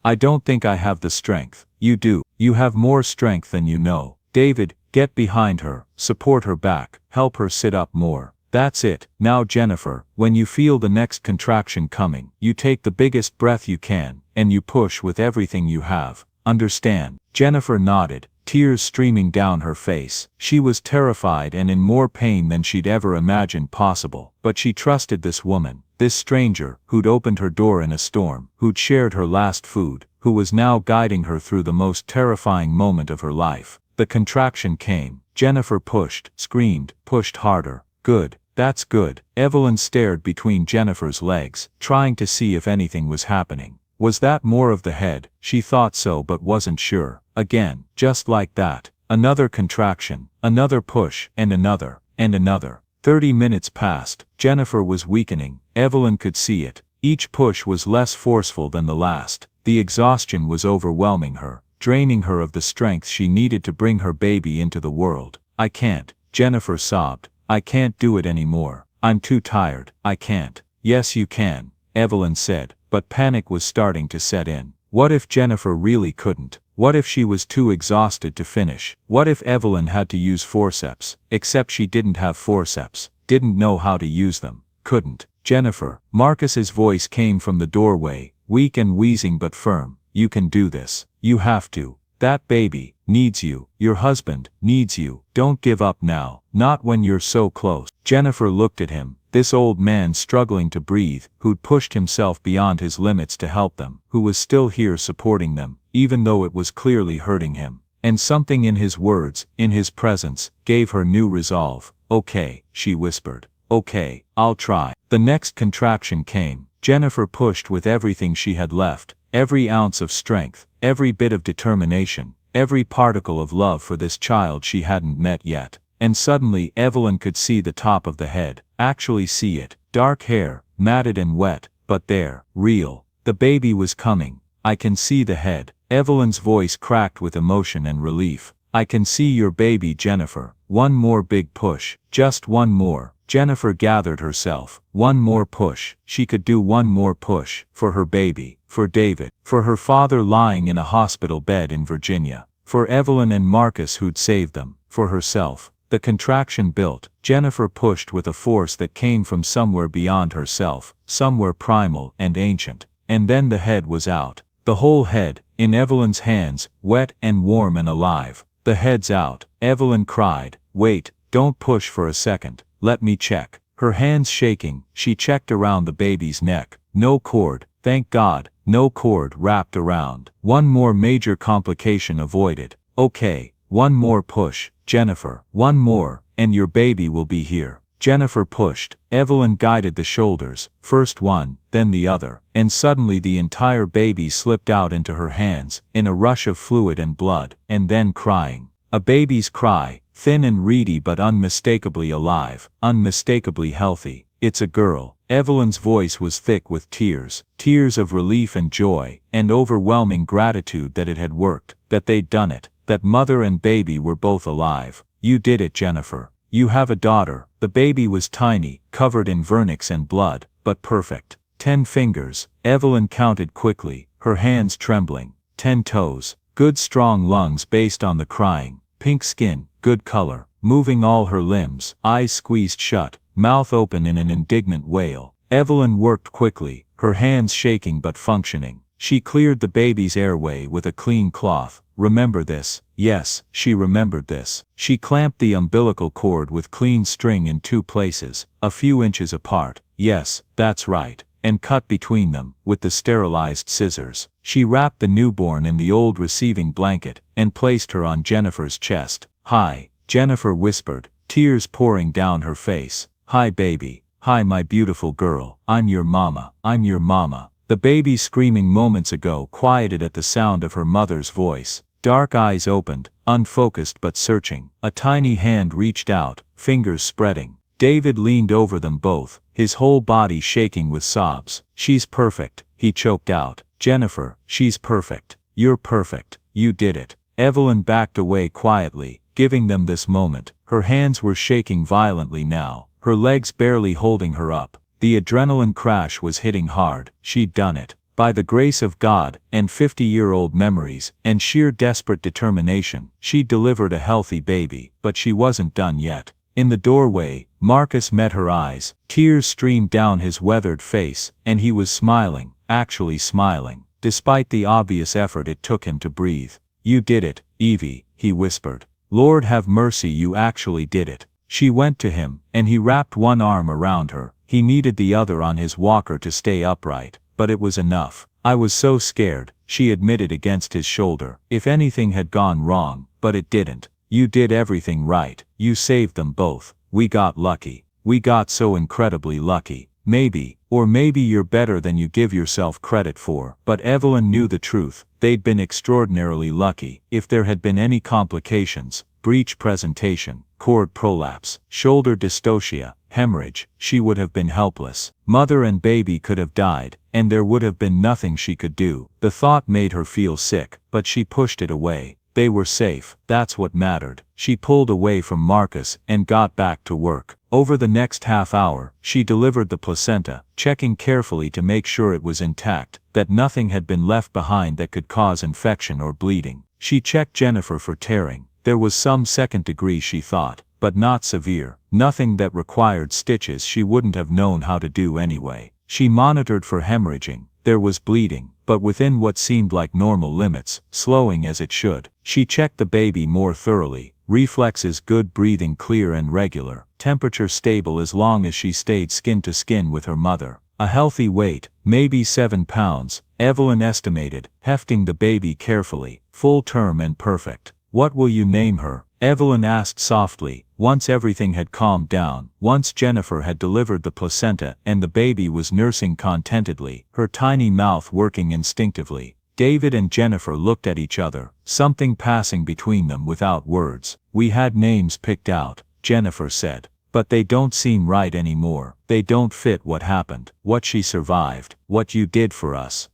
"I don't think I have the strength." "You do. You have more strength than you know." "David, get behind her, support her back, help her sit up more." That's it. Now Jennifer, when you feel the next contraction coming, you take the biggest breath you can, and you push with everything you have. Understand? Jennifer nodded, tears streaming down her face. She was terrified and in more pain than she'd ever imagined possible, but she trusted this woman, this stranger, who'd opened her door in a storm, who'd shared her last food, who was now guiding her through the most terrifying moment of her life. The contraction came. Jennifer pushed, screamed, pushed harder. Good. That's good. Evelyn stared between Jennifer's legs, trying to see if anything was happening. Was that more of the head? She thought so but wasn't sure. Again, just like that. Another contraction, another push, and another, and another. 30 minutes passed. Jennifer was weakening. Evelyn could see it. Each push was less forceful than the last. The exhaustion was overwhelming her, draining her of the strength she needed to bring her baby into the world. I can't, Jennifer sobbed. I can't do it anymore. I'm too tired. I can't. Yes you can, Evelyn said, but panic was starting to set in. What if Jennifer really couldn't? What if she was too exhausted to finish? What if Evelyn had to use forceps? Except she didn't have forceps, didn't know how to use them, couldn't. Jennifer, Marcus's voice came from the doorway, weak and wheezing but firm. You can do this. You have to. That baby needs you. Your husband needs you. Don't give up now, not when you're so close. Jennifer looked at him, this old man struggling to breathe, who'd pushed himself beyond his limits to help them, who was still here supporting them, even though it was clearly hurting him. And something in his words, in his presence, gave her new resolve. Okay, she whispered. Okay, I'll try. The next contraction came. Jennifer pushed with everything she had left, every ounce of strength, every bit of determination, every particle of love for this child she hadn't met yet. And suddenly Evelyn could see the top of the head, actually see it. Dark hair, matted and wet, but there, real. The baby was coming. I can see the head. Evelyn's voice cracked with emotion and relief. I can see your baby, Jennifer. One more big push. Just one more. Jennifer gathered herself. One more push. She could do one more push. For her baby. For David. For her father lying in a hospital bed in Virginia. For Evelyn and Marcus who'd saved them. For herself. The contraction built. Jennifer pushed with a force that came from somewhere beyond herself, somewhere primal and ancient. And then the head was out. The whole head, in Evelyn's hands, wet and warm and alive. The head's out. Evelyn cried. Wait, don't push for a second. Let me check. Her hands shaking, she checked around the baby's neck. No cord, thank God, no cord wrapped around. One more major complication avoided. Okay, one more push, Jennifer. One more, and your baby will be here. Jennifer pushed. Evelyn guided the shoulders, first one, then the other, and suddenly the entire baby slipped out into her hands, in a rush of fluid and blood, and then crying. A baby's cry, thin and reedy but unmistakably alive, unmistakably healthy. It's a girl. Evelyn's voice was thick with tears, tears of relief and joy, and overwhelming gratitude that it had worked, that they'd done it, that mother and baby were both alive. You did it, Jennifer. You have a daughter. The baby was tiny, covered in vernix and blood, but perfect. 10 fingers, Evelyn counted quickly, her hands trembling. 10 toes, good strong lungs based on the crying, pink skin, good color, moving all her limbs, eyes squeezed shut, mouth open in an indignant wail. Evelyn worked quickly, her hands shaking but functioning. She cleared the baby's airway with a clean cloth. Remember this? Yes, she remembered this. She clamped the umbilical cord with clean string in 2 places, a few inches apart. Yes, that's right. And cut between them, with the sterilized scissors. She wrapped the newborn in the old receiving blanket, and placed her on Jennifer's chest. Hi, Jennifer whispered, tears pouring down her face. Hi baby. Hi my beautiful girl. I'm your mama. I'm your mama. The baby screaming moments ago quieted at the sound of her mother's voice. Dark eyes opened, unfocused but searching. A tiny hand reached out, fingers spreading. David leaned over them both, his whole body shaking with sobs. She's perfect, he choked out. Jennifer, she's perfect. You're perfect. You did it. Evelyn backed away quietly, giving them this moment. Her hands were shaking violently now, her legs barely holding her up. The adrenaline crash was hitting hard. She'd done it. By the grace of God, and 50-year-old memories, and sheer desperate determination, she delivered a healthy baby, but she wasn't done yet. In the doorway, Marcus met her eyes. Tears streamed down his weathered face, and he was smiling, actually smiling, despite the obvious effort it took him to breathe. "You did it, Evie," he whispered. "Lord have mercy, you actually did it." She went to him, and he wrapped one arm around her. He needed the other on his walker to stay upright, but it was enough. "I was so scared," she admitted against his shoulder. "If anything had gone wrong, but it didn't. You did everything right. You saved them both. We got lucky. We got so incredibly lucky. Maybe, or maybe you're better than you give yourself credit for." But Evelyn knew the truth. They'd been extraordinarily lucky. If there had been any complications, breech presentation, cord prolapse, shoulder dystocia, hemorrhage, she would have been helpless. Mother and baby could have died, and there would have been nothing she could do. The thought made her feel sick, but she pushed it away. They were safe. That's what mattered. She pulled away from Marcus and got back to work. Over the next half hour, she delivered the placenta, checking carefully to make sure it was intact, that nothing had been left behind that could cause infection or bleeding. She checked Jennifer for tearing. There was some second degree, she thought, but not severe. Nothing that required stitches she wouldn't have known how to do anyway. She monitored for hemorrhaging. There was bleeding, but within what seemed like normal limits, slowing as it should. She checked the baby more thoroughly. Reflexes good, breathing clear and regular, temperature stable as long as she stayed skin to skin with her mother. A healthy weight, maybe 7 pounds, Evelyn estimated, hefting the baby carefully, full term and perfect. "What will you name her?" Evelyn asked softly, once everything had calmed down, once Jennifer had delivered the placenta and the baby was nursing contentedly, her tiny mouth working instinctively. David and Jennifer looked at each other, something passing between them without words. "We had names picked out," Jennifer said. "But they don't seem right anymore. They don't fit what happened, what she survived, what you did for us."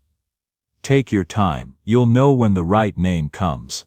"Take your time. You'll know when the right name comes."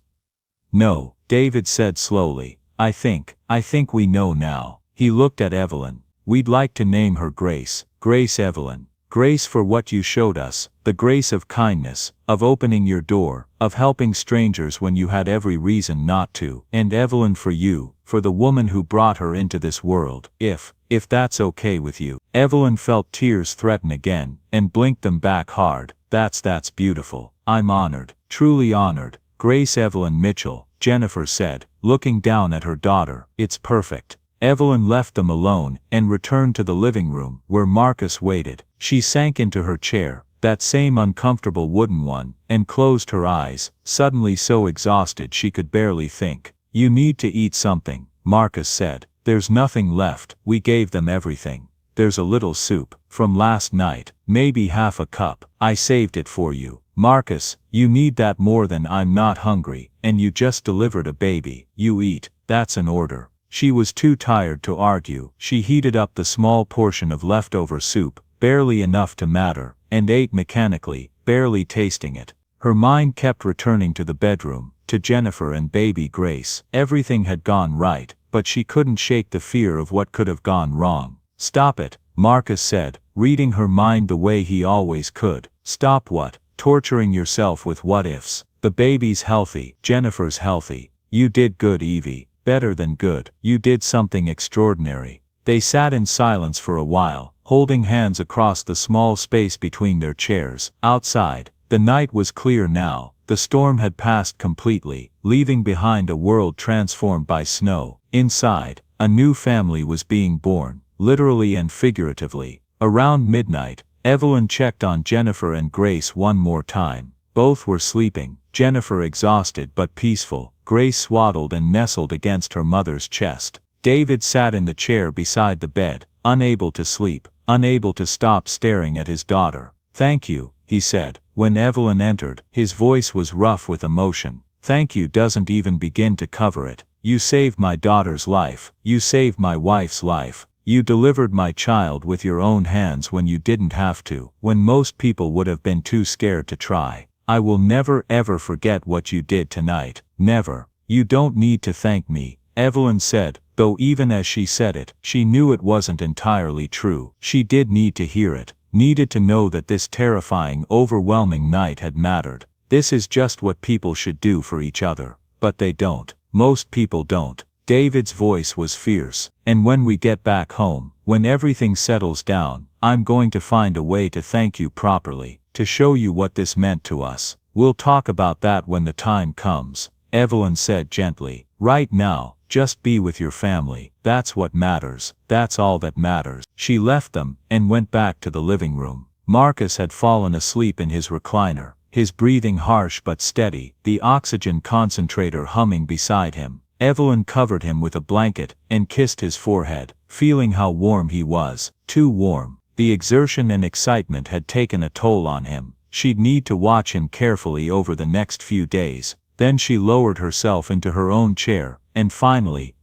"No," David said slowly. I think we know now." He looked at Evelyn. "We'd like to name her Grace. Grace Evelyn. Grace for what you showed us, the grace of kindness, of opening your door, of helping strangers when you had every reason not to. And Evelyn for you, for the woman who brought her into this world, if that's okay with you." Evelyn felt tears threaten again, and blinked them back hard. That's beautiful. I'm honored, truly honored. Grace Evelyn Mitchell," Jennifer said, looking down at her daughter. "It's perfect." Evelyn left them alone, and returned to the living room, where Marcus waited. She sank into her chair, that same uncomfortable wooden one, and closed her eyes, suddenly so exhausted she could barely think. "You need to eat something," Marcus said. "There's nothing left. We gave them everything. There's a little soup, from last night, maybe half a cup. I saved it for you. Marcus, you need that more than I'm not hungry, and you just delivered a baby. You eat, that's an order." She was too tired to argue. She heated up the small portion of leftover soup, barely enough to matter, and ate mechanically, barely tasting it. Her mind kept returning to the bedroom, to Jennifer and baby Grace. Everything had gone right, but she couldn't shake the fear of what could have gone wrong. "Stop it," Marcus said, reading her mind the way he always could. "Stop what? Torturing yourself with what-ifs. The baby's healthy, Jennifer's healthy. You did good, Evie. Better than good. You did something extraordinary." They sat in silence for a while, holding hands across the small space between their chairs. Outside, the night was clear now. The storm had passed completely, leaving behind a world transformed by snow. Inside, a new family was being born, literally and figuratively. Around midnight, Evelyn checked on Jennifer and Grace one more time. Both were sleeping, Jennifer exhausted but peaceful, Grace swaddled and nestled against her mother's chest. David sat in the chair beside the bed, unable to sleep, unable to stop staring at his daughter. "Thank you," he said, when Evelyn entered. His voice was rough with emotion. "Thank you doesn't even begin to cover it. You saved my daughter's life. You saved my wife's life. You delivered my child with your own hands when you didn't have to, when most people would have been too scared to try. I will never ever forget what you did tonight. Never." "You don't need to thank me," Evelyn said, though even as she said it, she knew it wasn't entirely true. She did need to hear it, needed to know that this terrifying, overwhelming night had mattered. This is just what people should do for each other. But they don't. Most people don't. David's voice was fierce. "And when we get back home, when everything settles down, I'm going to find a way to thank you properly, to show you what this meant to us. We'll talk about that when the time comes," Evelyn said gently. "Right now, just be with your family. That's what matters. That's all that matters." She left them, and went back to the living room. Marcus had fallen asleep in his recliner, his breathing harsh but steady, the oxygen concentrator humming beside him. Evelyn covered him with a blanket, and kissed his forehead, feeling how warm he was, too warm. The exertion and excitement had taken a toll on him. She'd need to watch him carefully over the next few days. Then she lowered herself into her own chair, and finally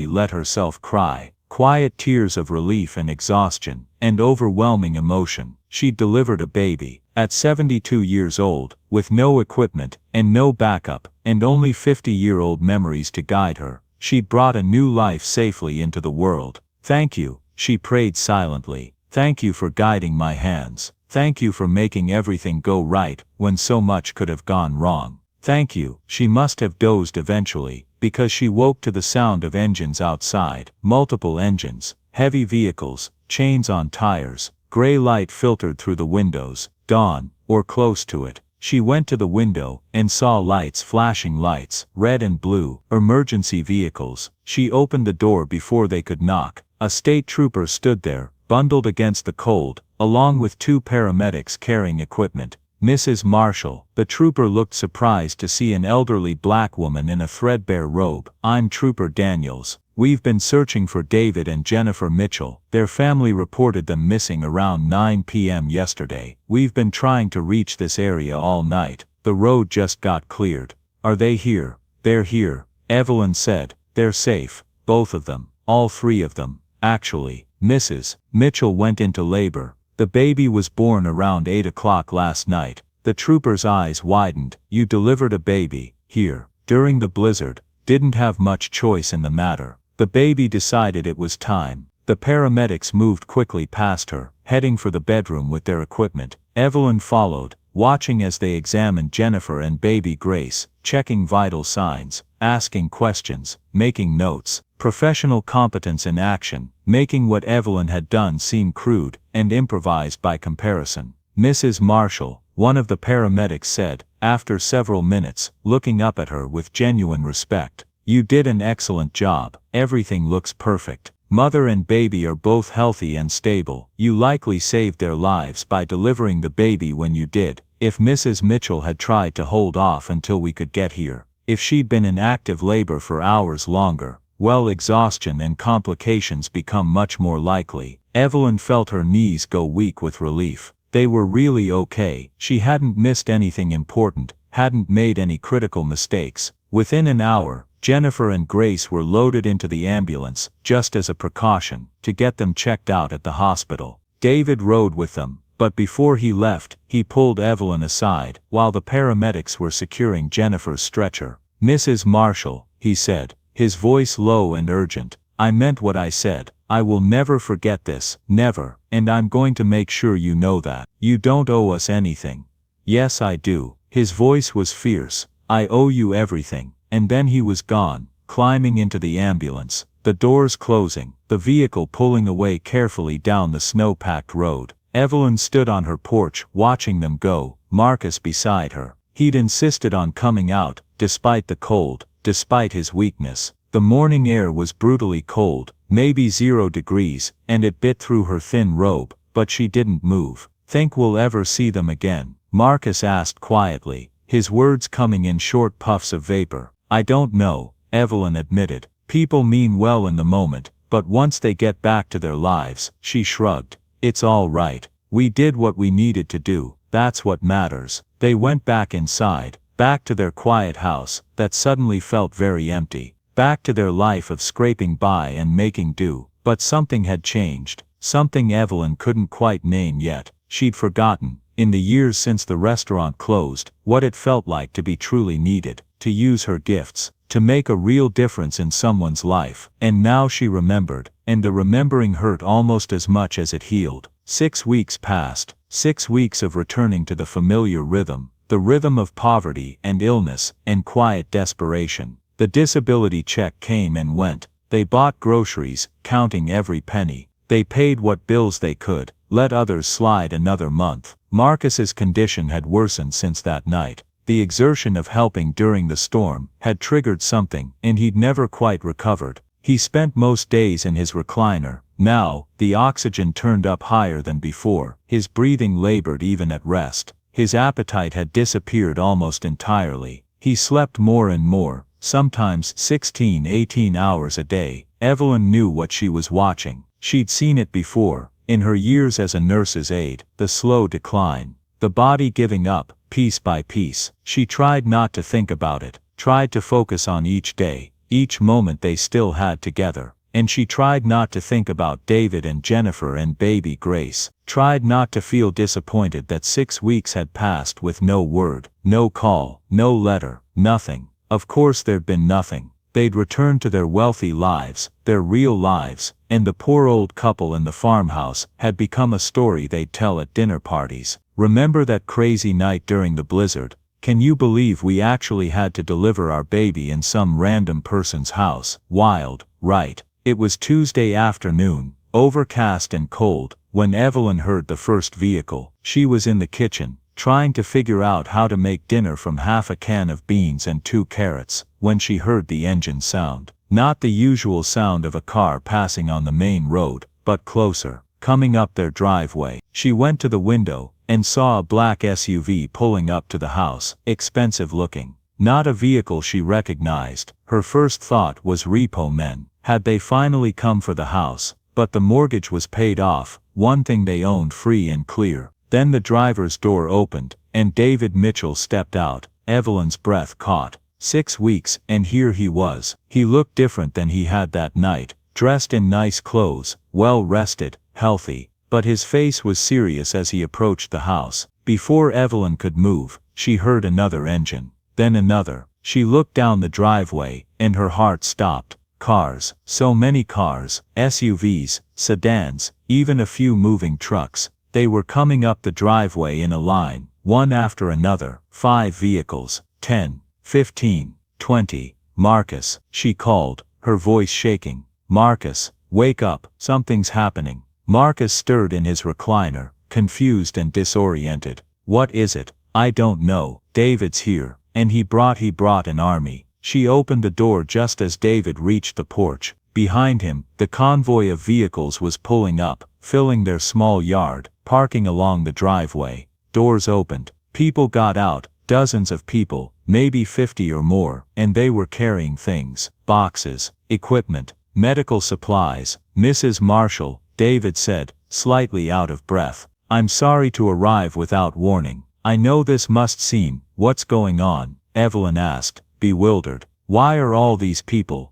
let herself cry. Quiet tears of relief and exhaustion, and overwhelming emotion. She'd delivered a baby, at 72 years old, with no equipment, and no backup, and only 50-year-old memories to guide her. She'd brought a new life safely into the world. "Thank you," she prayed silently. "Thank you for guiding my hands. Thank you for making everything go right, when so much could have gone wrong. Thank you." She must have dozed eventually, because she woke to the sound of engines outside. Multiple engines, heavy vehicles, chains on tires. Gray light filtered through the windows. Dawn, or close to it. She went to the window, and saw lights, flashing lights, red and blue, emergency vehicles. She opened the door before they could knock. A state trooper stood there, bundled against the cold, along with 2 paramedics carrying equipment. "Mrs. Marshall." The trooper looked surprised to see an elderly black woman in a threadbare robe. "I'm Trooper Daniels. We've been searching for David and Jennifer Mitchell. Their family reported them missing around 9 p.m. yesterday. We've been trying to reach this area all night. The road just got cleared." "Are they here?" "They're here," Evelyn said. "They're safe. Both of them. All 3 of them, actually. Mrs. Mitchell went into labor. The baby was born around 8 o'clock last night." The trooper's eyes widened. "You delivered a baby, here, during the blizzard. Didn't have much choice in the matter. The baby decided it was time." The paramedics moved quickly past her, heading for the bedroom with their equipment. Evelyn followed, watching as they examined Jennifer and baby Grace, checking vital signs, asking questions, making notes. Professional competence in action, making what Evelyn had done seem crude and improvised by comparison. "Mrs. Marshall," one of the paramedics said, after several minutes, looking up at her with genuine respect. "You did an excellent job. Everything looks perfect. Mother and baby are both healthy and stable. You likely saved their lives by delivering the baby when you did. If Mrs. Mitchell had tried to hold off until we could get here, if she'd been in active labor for hours longer, well, exhaustion and complications become much more likely." Evelyn felt her knees go weak with relief. They were really okay. She hadn't missed anything important, hadn't made any critical mistakes. Within an hour, Jennifer and Grace were loaded into the ambulance, just as a precaution, to get them checked out at the hospital. David rode with them, but before he left, he pulled Evelyn aside, while the paramedics were securing Jennifer's stretcher. "Mrs. Marshall," he said, his voice low and urgent, "I meant what I said. I will never forget this, never, and I'm going to make sure you know that. You don't owe us anything." "Yes, I do." His voice was fierce. "I owe you everything." And then he was gone, climbing into the ambulance, the doors closing, the vehicle pulling away carefully down the snow-packed road. Evelyn stood on her porch, watching them go, Marcus beside her. He'd insisted on coming out, despite the cold, despite his weakness. The morning air was brutally cold, maybe 0 degrees, and it bit through her thin robe, but she didn't move. "Think we'll ever see them again?" Marcus asked quietly, his words coming in short puffs of vapor. "I don't know," Evelyn admitted. "People mean well in the moment, but once they get back to their lives," she shrugged. "It's all right. We did what we needed to do. That's what matters." They went back inside, back to their quiet house, that suddenly felt very empty. Back to their life of scraping by and making do. But something had changed. Something Evelyn couldn't quite name yet. She'd forgotten, in the years since the restaurant closed, what it felt like to be truly needed, to use her gifts, to make a real difference in someone's life. And now she remembered, and the remembering hurt almost as much as it healed. 6 weeks passed, 6 weeks of returning to the familiar rhythm, the rhythm of poverty and illness and quiet desperation. The disability check came and went. They bought groceries, counting every penny. They paid what bills they could, let others slide another month. Marcus's condition had worsened since that night. The exertion of helping during the storm had triggered something, and he'd never quite recovered. He spent most days in his recliner. Now, the oxygen turned up higher than before. His breathing labored even at rest. His appetite had disappeared almost entirely. He slept more and more, sometimes 16-18 hours a day. Evelyn knew what she was watching. She'd seen it before, in her years as a nurse's aide, the slow decline, the body giving up, piece by piece. She tried not to think about it, tried to focus on each day, each moment they still had together. And she tried not to think about David and Jennifer and baby Grace, tried not to feel disappointed that 6 weeks had passed with no word, no call, no letter, nothing. Of course there'd been nothing. They'd returned to their wealthy lives, their real lives, and the poor old couple in the farmhouse had become a story they'd tell at dinner parties. Remember that crazy night during the blizzard? Can you believe we actually had to deliver our baby in some random person's house? Wild, right? It was Tuesday afternoon, overcast and cold, when Evelyn heard the first vehicle. She was in the kitchen, trying to figure out how to make dinner from half a can of beans and 2 carrots, when she heard the engine sound. Not the usual sound of a car passing on the main road, but closer, coming up their driveway. She went to the window, and saw a black SUV pulling up to the house, expensive looking. Not a vehicle she recognized. Her first thought was repo men. Had they finally come for the house? But the mortgage was paid off, one thing they owned free and clear. Then the driver's door opened, and David Mitchell stepped out. Evelyn's breath caught. 6 weeks, and here he was. He looked different than he had that night, dressed in nice clothes, well rested, healthy. But his face was serious as he approached the house. Before Evelyn could move, she heard another engine. Then another. She looked down the driveway, and her heart stopped. Cars, so many cars, SUVs, sedans, even a few moving trucks. They were coming up the driveway in a line, one after another. 5 vehicles, 10, 15, 20. Marcus, she called, her voice shaking. Marcus, wake up, something's happening. Marcus stirred in his recliner, confused and disoriented. What is it? I don't know. David's here, and he brought an army. She opened the door just as David reached the porch. Behind him, the convoy of vehicles was pulling up, filling their small yard, parking along the driveway. Doors opened. People got out, dozens of people, maybe 50 or more, and they were carrying things, boxes, equipment, medical supplies. Mrs. Marshall, David said, slightly out of breath. I'm sorry to arrive without warning. I know this must seem, what's going on? Evelyn asked, bewildered. Why are all these people?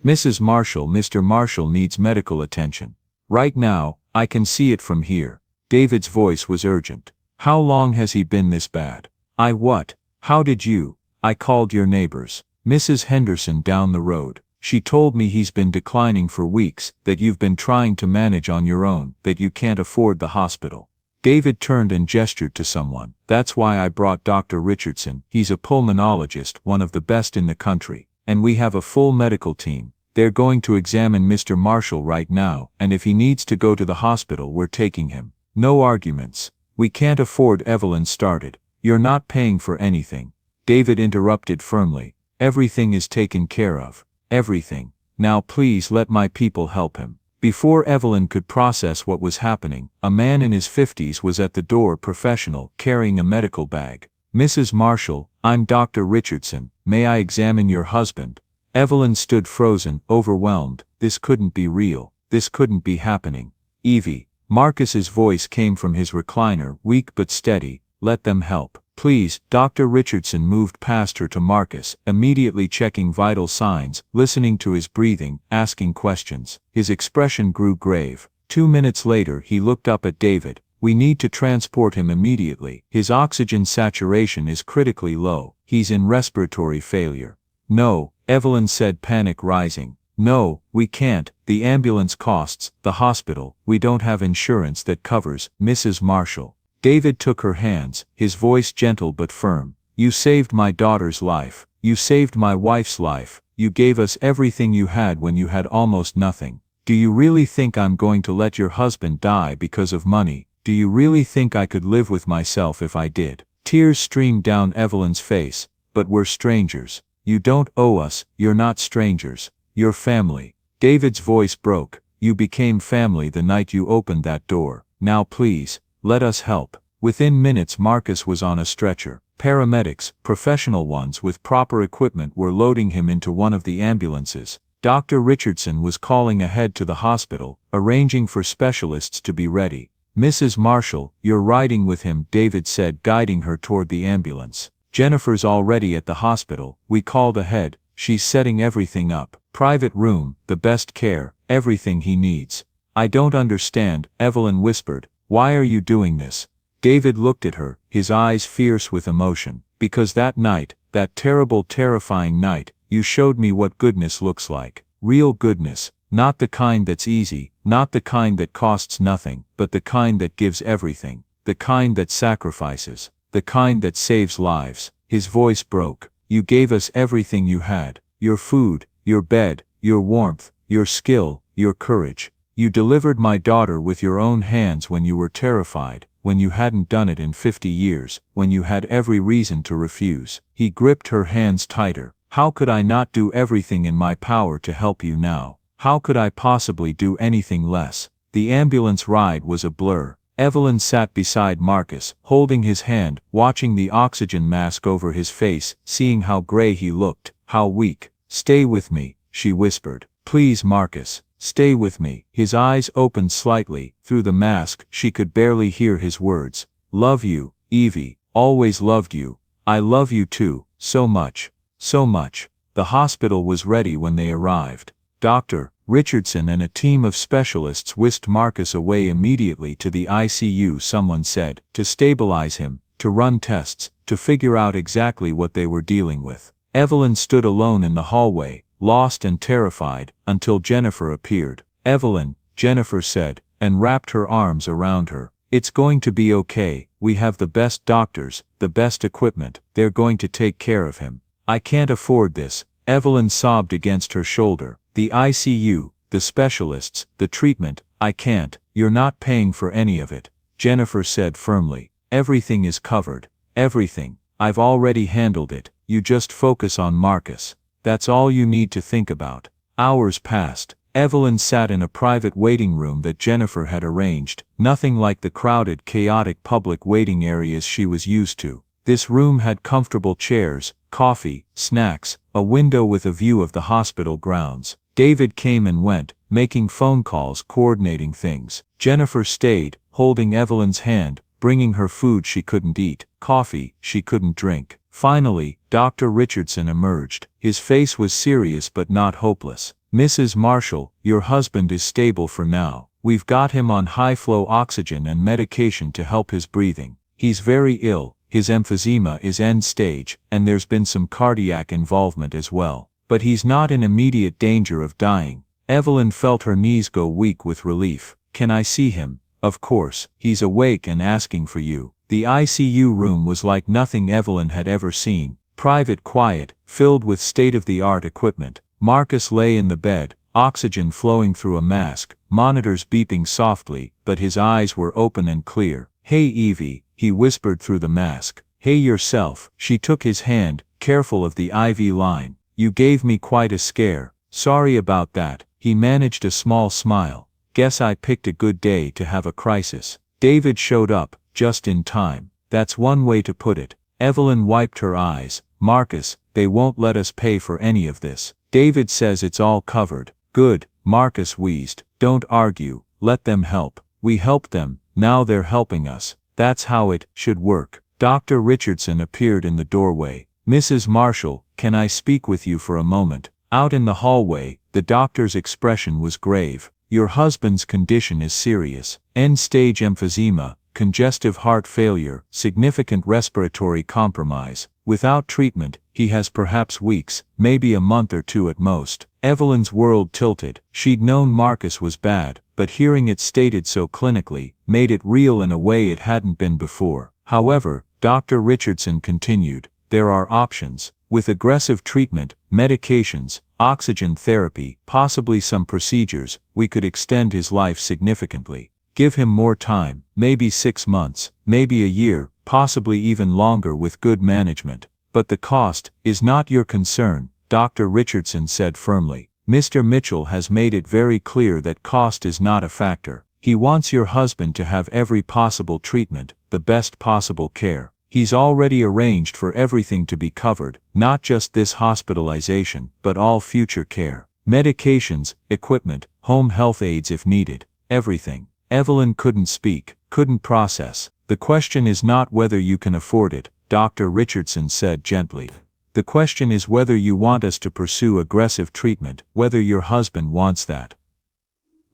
Mrs. Marshall, Mr. Marshall needs medical attention. Right now, I can see it from here. David's voice was urgent. How long has he been this bad? What? How did you? I called your neighbors. Mrs. Henderson down the road. She told me he's been declining for weeks, that you've been trying to manage on your own, that you can't afford the hospital. David turned and gestured to someone. That's why I brought Dr. Richardson. He's a pulmonologist, one of the best in the country. And we have a full medical team. They're going to examine Mr. Marshall right now, and if he needs to go to the hospital, we're taking him. No arguments. We can't afford. Evelyn started. You're not paying for anything. David interrupted firmly. Everything is taken care of. Everything. Now please let my people help him. Before Evelyn could process what was happening, a man in his 50s was at the door, professional, carrying a medical bag. Mrs. Marshall, I'm Dr. Richardson. May I examine your husband? Evelyn stood frozen, overwhelmed. This couldn't be real. This couldn't be happening. Evie. Marcus's voice came from his recliner, weak but steady. Let them help. Please. Dr. Richardson moved past her to Marcus, immediately checking vital signs, listening to his breathing, asking questions. His expression grew grave. 2 minutes later he looked up at David. We need to transport him immediately. His oxygen saturation is critically low. He's in respiratory failure. No, Evelyn said, panic rising. No, we can't. The ambulance costs, the hospital, we don't have insurance that covers. Mrs. Marshall. David took her hands, his voice gentle but firm. You saved my daughter's life. You saved my wife's life. You gave us everything you had when you had almost nothing. Do you really think I'm going to let your husband die because of money? Do you really think I could live with myself if I did?" Tears streamed down Evelyn's face. "But we're strangers. You don't owe us, you're not strangers. You're family." David's voice broke. "You became family the night you opened that door. Now please, let us help." Within minutes Marcus was on a stretcher. Paramedics, professional ones with proper equipment, were loading him into one of the ambulances. Dr. Richardson was calling ahead to the hospital, arranging for specialists to be ready. "Mrs. Marshall, you're riding with him," David said, guiding her toward the ambulance. "Jennifer's already at the hospital. We called ahead. She's setting everything up. Private room, the best care, everything he needs." "I don't understand," Evelyn whispered. "Why are you doing this?" David looked at her, his eyes fierce with emotion. "Because that night, that terrible, terrifying night, you showed me what goodness looks like. Real goodness. Not the kind that's easy, not the kind that costs nothing, but the kind that gives everything. The kind that sacrifices. The kind that saves lives." His voice broke. "You gave us everything you had. Your food, your bed, your warmth, your skill, your courage. You delivered my daughter with your own hands when you were terrified, when you hadn't done it in 50 years, when you had every reason to refuse." He gripped her hands tighter. "How could I not do everything in my power to help you now? How could I possibly do anything less?" The ambulance ride was a blur. Evelyn sat beside Marcus, holding his hand, watching the oxygen mask over his face, seeing how gray he looked, how weak. "Stay with me," she whispered. "Please, Marcus. Stay with me." His eyes opened slightly. Through the mask, she could barely hear his words. "Love you, Evie. Always loved you. I love you too, so much. So much." The hospital was ready when they arrived. Dr. Richardson and a team of specialists whisked Marcus away immediately to the ICU. Someone said, to stabilize him, to run tests, to figure out exactly what they were dealing with. Evelyn stood alone in the hallway, lost and terrified, until Jennifer appeared. "Evelyn," Jennifer said, and wrapped her arms around her. "It's going to be okay. We have the best doctors, the best equipment. They're going to take care of him." "I can't afford this," Evelyn sobbed against her shoulder. "The ICU, the specialists, the treatment, I can't." "You're not paying for any of it," Jennifer said firmly. "Everything is covered. Everything. I've already handled it. You just focus on Marcus. That's all you need to think about." Hours passed. Evelyn sat in a private waiting room that Jennifer had arranged, nothing like the crowded, chaotic public waiting areas she was used to. This room had comfortable chairs, coffee, snacks, a window with a view of the hospital grounds. David came and went, making phone calls, coordinating things. Jennifer stayed, holding Evelyn's hand, bringing her food she couldn't eat, coffee she couldn't drink. Finally, Dr. Richardson emerged. His face was serious but not hopeless. "Mrs. Marshall, your husband is stable for now. We've got him on high-flow oxygen and medication to help his breathing. He's very ill, his emphysema is end stage, and there's been some cardiac involvement as well. But he's not in immediate danger of dying." Evelyn felt her knees go weak with relief. "Can I see him?" "Of course. He's awake and asking for you." The ICU room was like nothing Evelyn had ever seen. Private, quiet, filled with state-of-the-art equipment. Marcus lay in the bed, oxygen flowing through a mask, monitors beeping softly, but his eyes were open and clear. "Hey Evie," he whispered through the mask. "Hey yourself." She took his hand, careful of the IV line. "You gave me quite a scare. Sorry about that." He managed a small smile. "Guess I picked a good day to have a crisis." David showed up, just in time. That's one way to put it. Evelyn wiped her eyes. "Marcus, they won't let us pay for any of this. David says it's all covered." "Good," Marcus wheezed. "Don't argue, let them help. We helped them, now they're helping us. That's how it should work." Dr. Richardson appeared in the doorway. "Mrs. Marshall, can I speak with you for a moment?" Out in the hallway, the doctor's expression was grave. "Your husband's condition is serious. End-stage emphysema, congestive heart failure, significant respiratory compromise. Without treatment, he has perhaps weeks, maybe a month or two at most." Evelyn's world tilted. She'd known Marcus was bad, but hearing it stated so clinically, made it real in a way it hadn't been before. "However," Dr. Richardson continued, "there are options. With aggressive treatment, medications, oxygen therapy, possibly some procedures, we could extend his life significantly. Give him more time, maybe 6 months, maybe a year, possibly even longer with good management. But the cost is not your concern, Dr. Richardson said firmly. Mr. Mitchell has made it very clear that cost is not a factor. He wants your husband to have every possible treatment, the best possible care. He's already arranged for everything to be covered, not just this hospitalization, but all future care. Medications, equipment, home health aides if needed, everything. Evelyn couldn't speak, couldn't process. The question is not whether you can afford it, Dr. Richardson said gently. The question is whether you want us to pursue aggressive treatment, whether your husband wants that.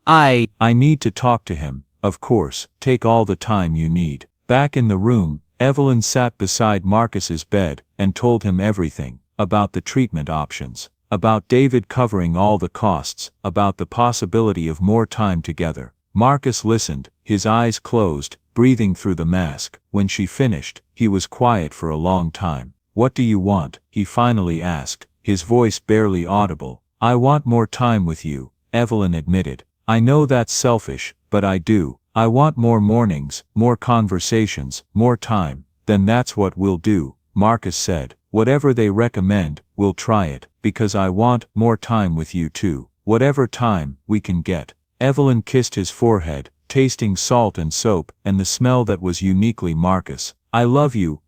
I need to talk to him, of course, take all the time you need. Back in the room, Evelyn sat beside Marcus's bed and told him everything, about the treatment options, about David covering all the costs, about the possibility of more time together. Marcus listened, his eyes closed, breathing through the mask. When she finished, he was quiet for a long time. What do you want? He finally asked, his voice barely audible. I want more time with you, Evelyn admitted. I know that's selfish, but I do. I want more mornings, more conversations, more time. Then that's what we'll do, Marcus said. Whatever they recommend, we'll try it, because I want more time with you too. Whatever time we can get. Evelyn kissed his forehead, tasting salt and soap and the smell that was uniquely Marcus. I love you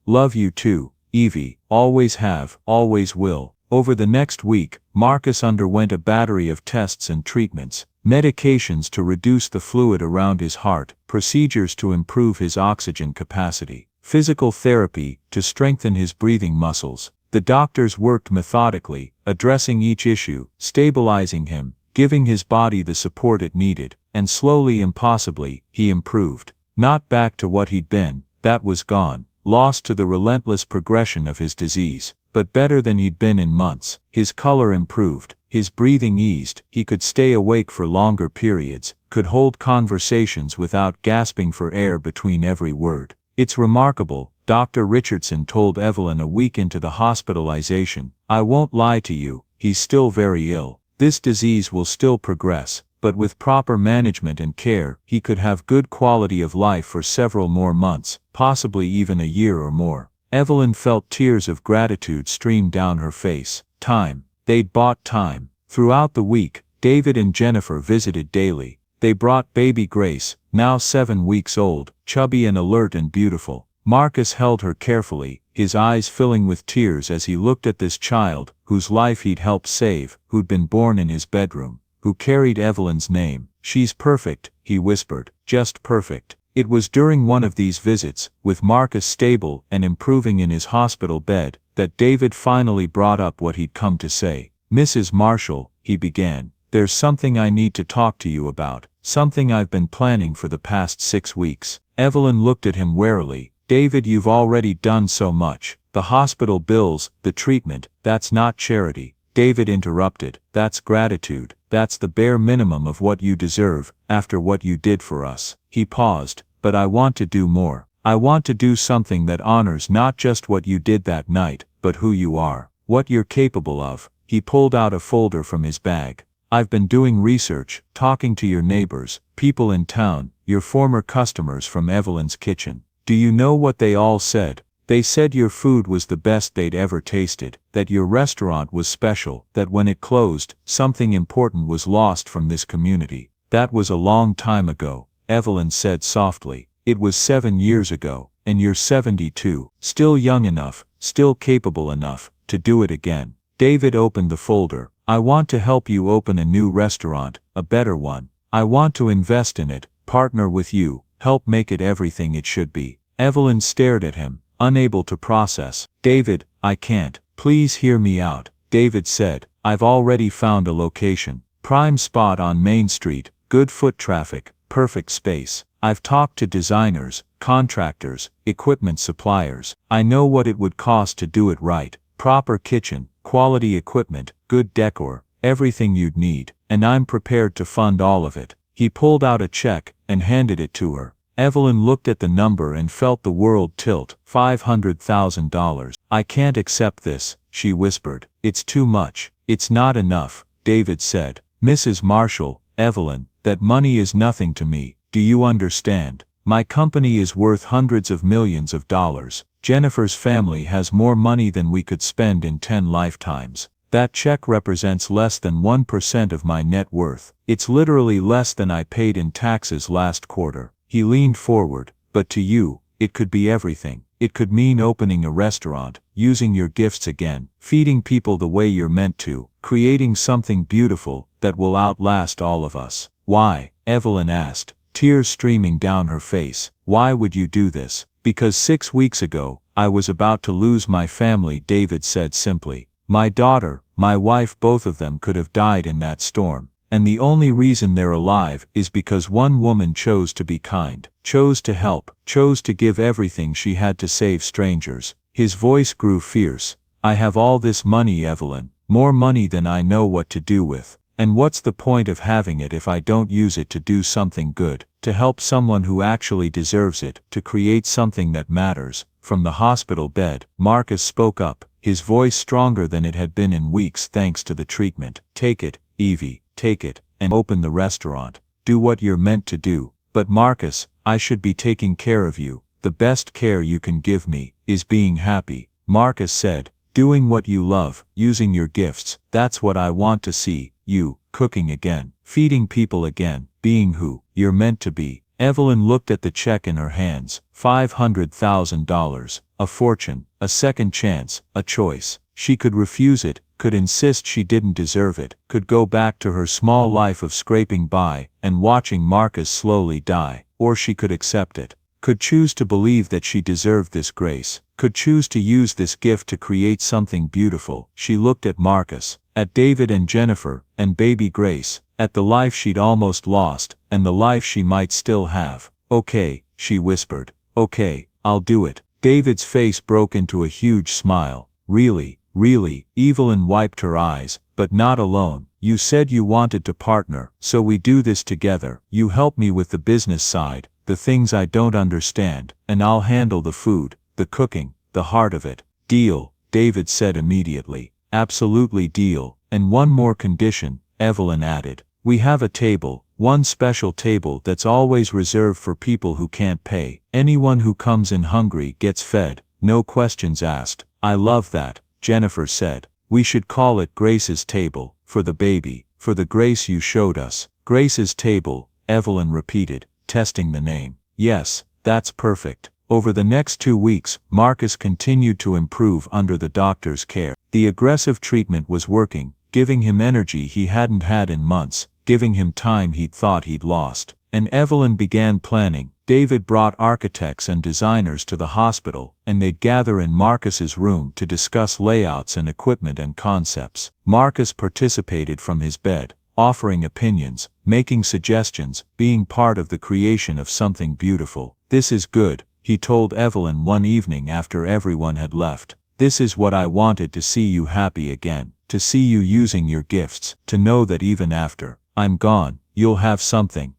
too, Evie, always have, always will. Over the next week, Marcus underwent a battery of tests and treatments, medications to reduce the fluid around his heart, procedures to improve his oxygen capacity, physical therapy to strengthen his breathing muscles. The doctors worked methodically, addressing each issue, stabilizing him, giving his body the support it needed, and slowly and possibly, he improved. Not back to what he'd been, that was gone, lost to the relentless progression of his disease, but better than he'd been in months. His color improved, his breathing eased, he could stay awake for longer periods, could hold conversations without gasping for air between every word. It's remarkable, Dr. Richardson told Evelyn a week into the hospitalization. I won't lie to you, he's still very ill. This disease will still progress, but with proper management and care, he could have good quality of life for several more months, possibly even a year or more. Evelyn felt tears of gratitude stream down her face. Time. They'd bought time. Throughout the week, David and Jennifer visited daily. They brought baby Grace, now 7 weeks old, chubby and alert and beautiful. Marcus held her carefully, his eyes filling with tears as he looked at this child, whose life he'd helped save, who'd been born in his bedroom, who carried Evelyn's name. She's perfect, he whispered, just perfect. It was during one of these visits, with Marcus stable and improving in his hospital bed, that David finally brought up what he'd come to say. Mrs. Marshall, he began, there's something I need to talk to you about, something I've been planning for the past 6 weeks. Evelyn looked at him warily. David, you've already done so much. The hospital bills, the treatment, that's not charity. David interrupted. That's gratitude. That's the bare minimum of what you deserve, after what you did for us. He paused. But I want to do more. I want to do something that honors not just what you did that night, but who you are, what you're capable of. He pulled out a folder from his bag. I've been doing research, talking to your neighbors, people in town, your former customers from Evelyn's kitchen. Do you know what they all said? They said your food was the best they'd ever tasted, that your restaurant was special, that when it closed, something important was lost from this community. That was a long time ago, Evelyn said softly. It was 7 years ago, and you're 72, still young enough, still capable enough, to do it again. David opened the folder. I want to help you open a new restaurant, a better one. I want to invest in it, partner with you, help make it everything it should be. Evelyn stared at him, unable to process. David, I can't. Please hear me out, David said. I've already found a location. Prime spot on Main Street, good foot traffic, perfect space. I've talked to designers, contractors, equipment suppliers. I know what it would cost to do it right. Proper kitchen, quality equipment, good decor, everything you'd need, and I'm prepared to fund all of it. He pulled out a check and handed it to her. Evelyn looked at the number and felt the world tilt. $500,000. I can't accept this, she whispered. It's too much. It's not enough, David said. Mrs. Marshall, Evelyn, that money is nothing to me, do you understand? My company is worth hundreds of millions of dollars. Jennifer's family has more money than we could spend in 10 lifetimes. That check represents less than 1% of my net worth. It's literally less than I paid in taxes last quarter. He leaned forward. But to you, it could be everything. It could mean opening a restaurant, using your gifts again, feeding people the way you're meant to, creating something beautiful that will outlast all of us. Why? Evelyn asked, tears streaming down her face. Why would you do this? Because 6 weeks ago, I was about to lose my family, David said simply. My daughter, my wife, both of them could have died in that storm. And the only reason they're alive is because one woman chose to be kind, chose to help, chose to give everything she had to save strangers. His voice grew fierce. I have all this money, Evelyn, more money than I know what to do with. And what's the point of having it if I don't use it to do something good, to help someone who actually deserves it, to create something that matters? From the hospital bed, Marcus spoke up, his voice stronger than it had been in weeks thanks to the treatment. Take it, Evie, take it, and open the restaurant. Do what you're meant to do. But Marcus, I should be taking care of you. The best care you can give me is being happy. Marcus said, doing what you love, using your gifts, that's what I want to see. You, cooking again, feeding people again, being who you're meant to be. Evelyn looked at the check in her hands. $500,000, a fortune, a second chance, a choice. She could refuse it, could insist she didn't deserve it, could go back to her small life of scraping by and watching Marcus slowly die, or she could accept it, could choose to believe that she deserved this grace, could choose to use this gift to create something beautiful. She looked at Marcus, at David and Jennifer, and baby Grace, at the life she'd almost lost, and the life she might still have. Okay, she whispered. Okay, I'll do it. David's face broke into a huge smile. Really, really? Evelyn wiped her eyes. But not alone. You said you wanted to partner, so we do this together. You help me with the business side, the things I don't understand, and I'll handle the food, the cooking, the heart of it. Deal, David said immediately. Absolutely deal. And one more condition, Evelyn added. We have a table, one special table that's always reserved for people who can't pay. Anyone who comes in hungry gets fed, no questions asked. I love that, Jennifer said. We should call it Grace's table, for the baby, for the Grace you showed us. Grace's table, Evelyn repeated, testing the name. Yes, that's perfect. Over the next 2 weeks, Marcus continued to improve under the doctor's care. The aggressive treatment was working, giving him energy he hadn't had in months, giving him time he'd thought he'd lost. And Evelyn began planning. David brought architects and designers to the hospital, and they'd gather in Marcus's room to discuss layouts and equipment and concepts. Marcus participated from his bed, offering opinions, making suggestions, being part of the creation of something beautiful. This is good, he told Evelyn one evening after everyone had left. This is what I wanted, to see you happy again, to see you using your gifts, to know that even after I'm gone, you'll have something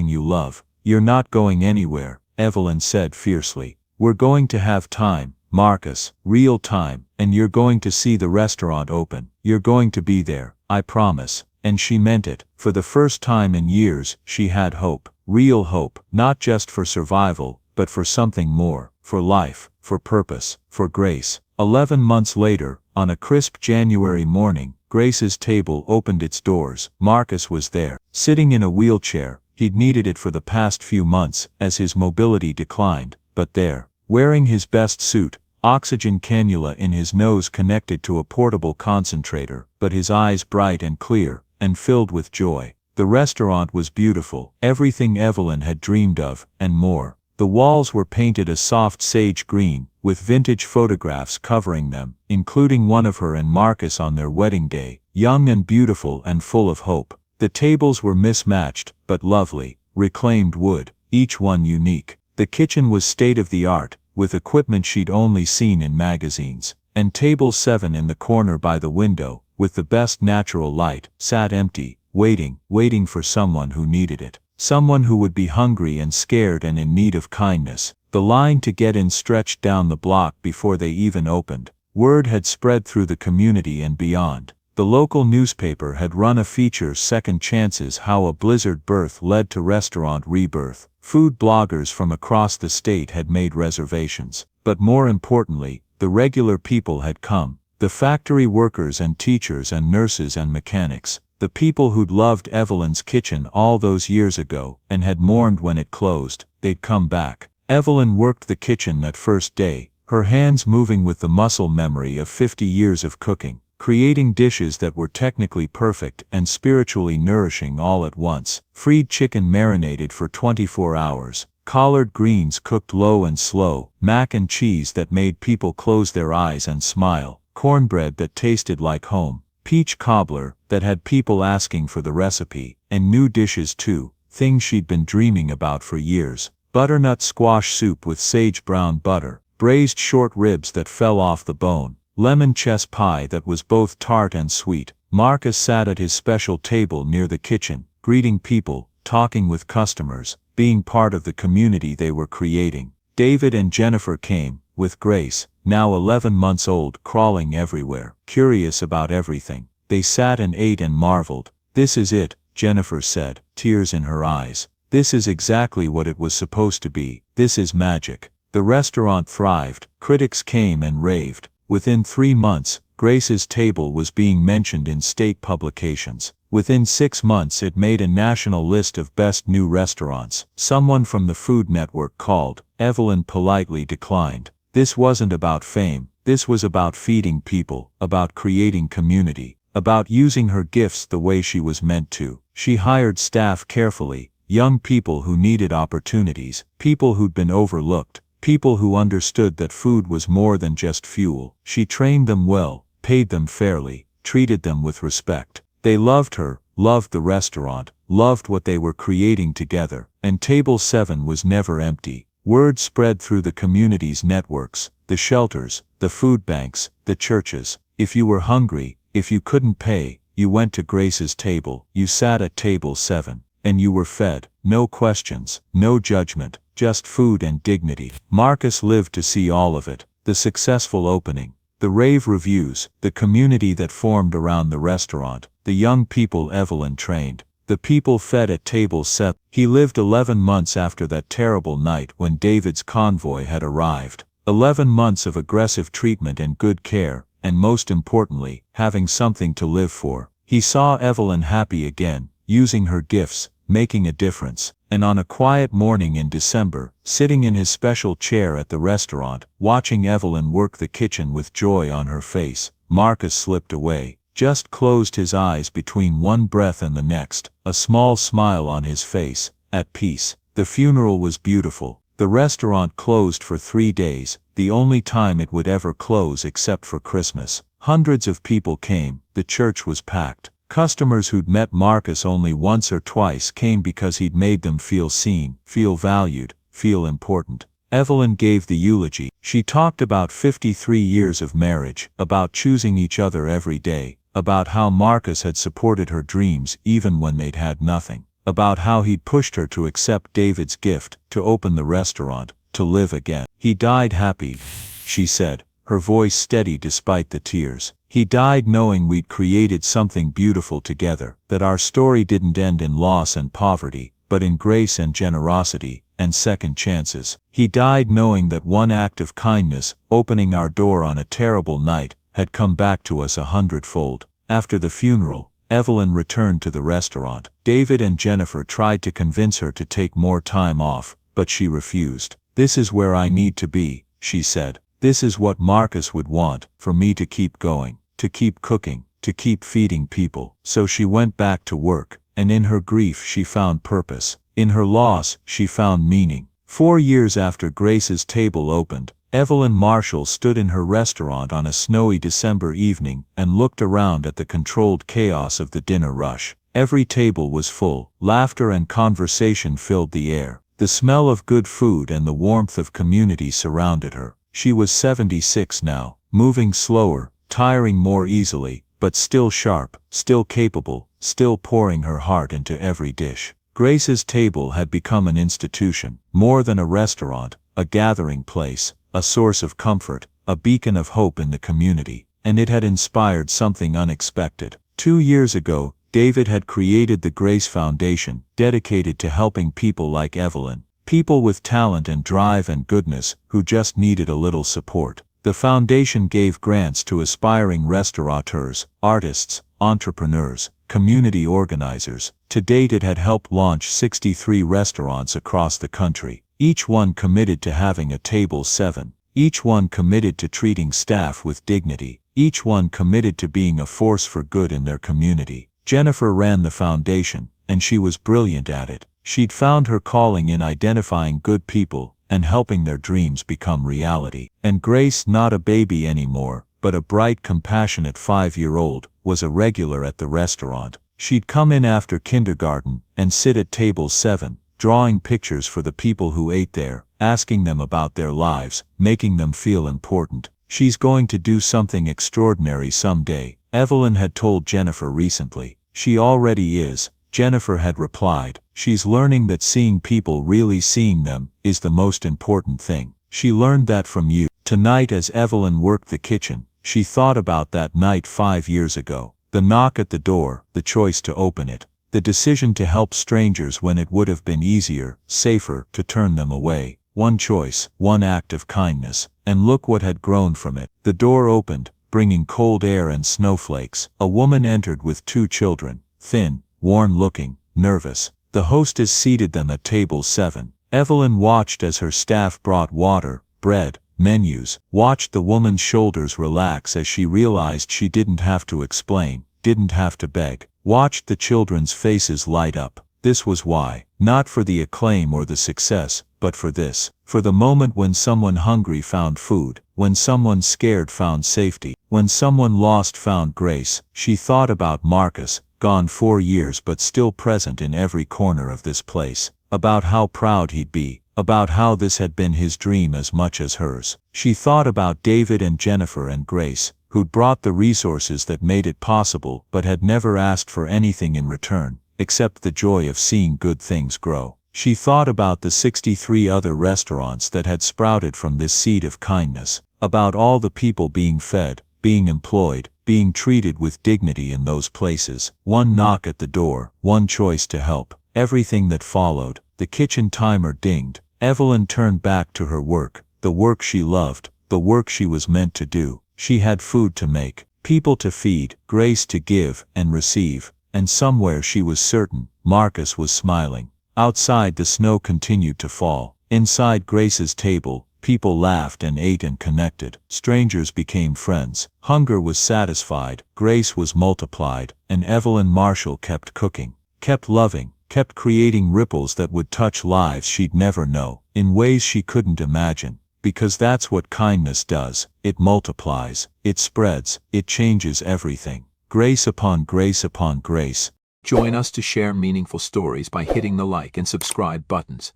you love. You're not going anywhere, Evelyn said fiercely. We're going to have time, Marcus, real time, and you're going to see the restaurant open. You're going to be there, I promise. And she meant it. For the first time in years, she had hope. Real hope, not just for survival, but for something more, for life, for purpose, for Grace. 11 months later, on a crisp January morning, Grace's table opened its doors. Marcus was there, sitting in a wheelchair. He'd needed it for the past few months as his mobility declined, but there, wearing his best suit, oxygen cannula in his nose connected to a portable concentrator, but his eyes bright and clear, and filled with joy. The restaurant was beautiful, everything Evelyn had dreamed of, and more. The walls were painted a soft sage green, with vintage photographs covering them, including one of her and Marcus on their wedding day, young and beautiful and full of hope. The tables were mismatched, but lovely, reclaimed wood, each one unique. The kitchen was state-of-the-art, with equipment she'd only seen in magazines. And table 7 in the corner by the window, with the best natural light, sat empty, waiting for someone who needed it. Someone who would be hungry and scared and in need of kindness. The line to get in stretched down the block before they even opened. Word had spread through the community and beyond. The local newspaper had run a feature, Second Chances: How a Blizzard Birth Led to Restaurant Rebirth. Food bloggers from across the state had made reservations. But more importantly, the regular people had come. The factory workers and teachers and nurses and mechanics. The people who'd loved Evelyn's kitchen all those years ago and had mourned when it closed. They'd come back. Evelyn worked the kitchen that first day, her hands moving with the muscle memory of 50 years of cooking, creating dishes that were technically perfect and spiritually nourishing all at once. Fried chicken marinated for 24 hours, collard greens cooked low and slow, mac and cheese that made people close their eyes and smile, cornbread that tasted like home, peach cobbler that had people asking for the recipe, and new dishes too, things she'd been dreaming about for years. Butternut squash soup with sage brown butter, braised short ribs that fell off the bone, lemon chess pie that was both tart and sweet. Marcus sat at his special table near the kitchen, greeting people, talking with customers, being part of the community they were creating. David and Jennifer came, with Grace, now 11 months old, crawling everywhere, curious about everything. They sat and ate and marveled. "This is it," Jennifer said, tears in her eyes. "This is exactly what it was supposed to be. This is magic." The restaurant thrived. Critics came and raved. Within 3 months, Grace's table was being mentioned in state publications. Within 6 months it made a national list of best new restaurants. Someone from the Food Network called. Evelyn politely declined. This wasn't about fame. This was about feeding people, about creating community, about using her gifts the way she was meant to. She hired staff carefully, young people who needed opportunities, people who'd been overlooked, people who understood that food was more than just fuel. She trained them well, paid them fairly, treated them with respect. They loved her, loved the restaurant, loved what they were creating together, and Table 7 was never empty. Word spread through the community's networks, the shelters, the food banks, the churches. If you were hungry, if you couldn't pay, you went to Grace's table, you sat at Table 7, and you were fed. No questions, no judgment, just food and dignity. Marcus lived to see all of it. The successful opening, the rave reviews, the community that formed around the restaurant, the young people Evelyn trained, the people fed at Table 7. He lived 11 months after that terrible night when David's convoy had arrived. 11 months of aggressive treatment and good care, and most importantly, having something to live for. He saw Evelyn happy again, using her gifts, making a difference. And on a quiet morning in December, sitting in his special chair at the restaurant, watching Evelyn work the kitchen with joy on her face, Marcus slipped away, just closed his eyes between one breath and the next, a small smile on his face, at peace. The funeral was beautiful. The restaurant closed for 3 days, the only time it would ever close except for Christmas. Hundreds of people came. The church was packed. Customers who'd met Marcus only once or twice came because he'd made them feel seen, feel valued, feel important. Evelyn gave the eulogy. She talked about 53 years of marriage, about choosing each other every day, about how Marcus had supported her dreams even when they'd had nothing, about how he'd pushed her to accept David's gift, to open the restaurant, to live again. "He died happy," she said, her voice steady despite the tears. "He died knowing we'd created something beautiful together, that our story didn't end in loss and poverty, but in grace and generosity, and second chances. He died knowing that one act of kindness, opening our door on a terrible night, had come back to us 100-fold. After the funeral, Evelyn returned to the restaurant. David and Jennifer tried to convince her to take more time off, but she refused. "This is where I need to be," she said. "This is what Marcus would want, for me to keep going, to keep cooking, to keep feeding people." So she went back to work, and in her grief she found purpose. In her loss, she found meaning. 4 years after Grace's table opened, Evelyn Marshall stood in her restaurant on a snowy December evening and looked around at the controlled chaos of the dinner rush. Every table was full. Laughter and conversation filled the air. The smell of good food and the warmth of community surrounded her. She was 76 now, moving slower, tiring more easily, but still sharp, still capable, still pouring her heart into every dish. Grace's table had become an institution, more than a restaurant, a gathering place, a source of comfort, a beacon of hope in the community, and it had inspired something unexpected. 2 years ago, David had created the Grace Foundation, dedicated to helping people like Evelyn, people with talent and drive and goodness, who just needed a little support. The foundation gave grants to aspiring restaurateurs, artists, entrepreneurs, community organizers. To date, it had helped launch 63 restaurants across the country, each one committed to having a table 7, each one committed to treating staff with dignity, each one committed to being a force for good in their community. Jennifer ran the foundation, and she was brilliant at it. She'd found her calling in identifying good people and helping their dreams become reality. And Grace, not a baby anymore, but a bright, compassionate 5-year-old, was a regular at the restaurant. She'd come in after kindergarten and sit at table 7, drawing pictures for the people who ate there, asking them about their lives, making them feel important. She's going to do something extraordinary someday, Evelyn had told Jennifer recently. She already is, Jennifer had replied. She's learning that seeing people really seeing them is the most important thing. She learned that from you. Tonight, as Evelyn worked the kitchen, she thought about that night 5 years ago. The knock at the door, the choice to open it, the decision to help strangers when it would have been easier, safer, to turn them away. One choice, one act of kindness, and look what had grown from it. The door opened, bringing cold air and snowflakes. A woman entered with 2 children, thin, worn-looking, nervous. The hostess seated them at table 7. Evelyn watched as her staff brought water, bread, menus, watched the woman's shoulders relax as she realized she didn't have to explain, didn't have to beg, watched the children's faces light up. This was why, not for the acclaim or the success, but for this, for the moment when someone hungry found food, when someone scared found safety, when someone lost found grace. She thought about Marcus, gone 4 years but still present in every corner of this place, about how proud he'd be, about how this had been his dream as much as hers. She thought about David and Jennifer and Grace, who'd brought the resources that made it possible but had never asked for anything in return, except the joy of seeing good things grow. She thought about the 63 other restaurants that had sprouted from this seed of kindness, about all the people being fed, being employed, being treated with dignity in those places. One knock at the door, one choice to help, everything that followed. The kitchen timer dinged. Evelyn turned back to her work, the work she loved, the work she was meant to do. She had food to make, people to feed, grace to give and receive, and somewhere she was certain, Marcus was smiling. Outside, the snow continued to fall. Inside Grace's table, people laughed and ate and connected. Strangers became friends. Hunger was satisfied, grace was multiplied, and Evelyn Marshall kept cooking, kept loving, kept creating ripples that would touch lives she'd never know, in ways she couldn't imagine. Because that's what kindness does. It multiplies, it spreads, it changes everything. Grace upon grace upon grace. Join us to share meaningful stories by hitting the like and subscribe buttons.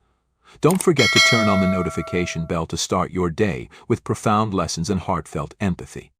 Don't forget to turn on the notification bell to start your day with profound lessons and heartfelt empathy.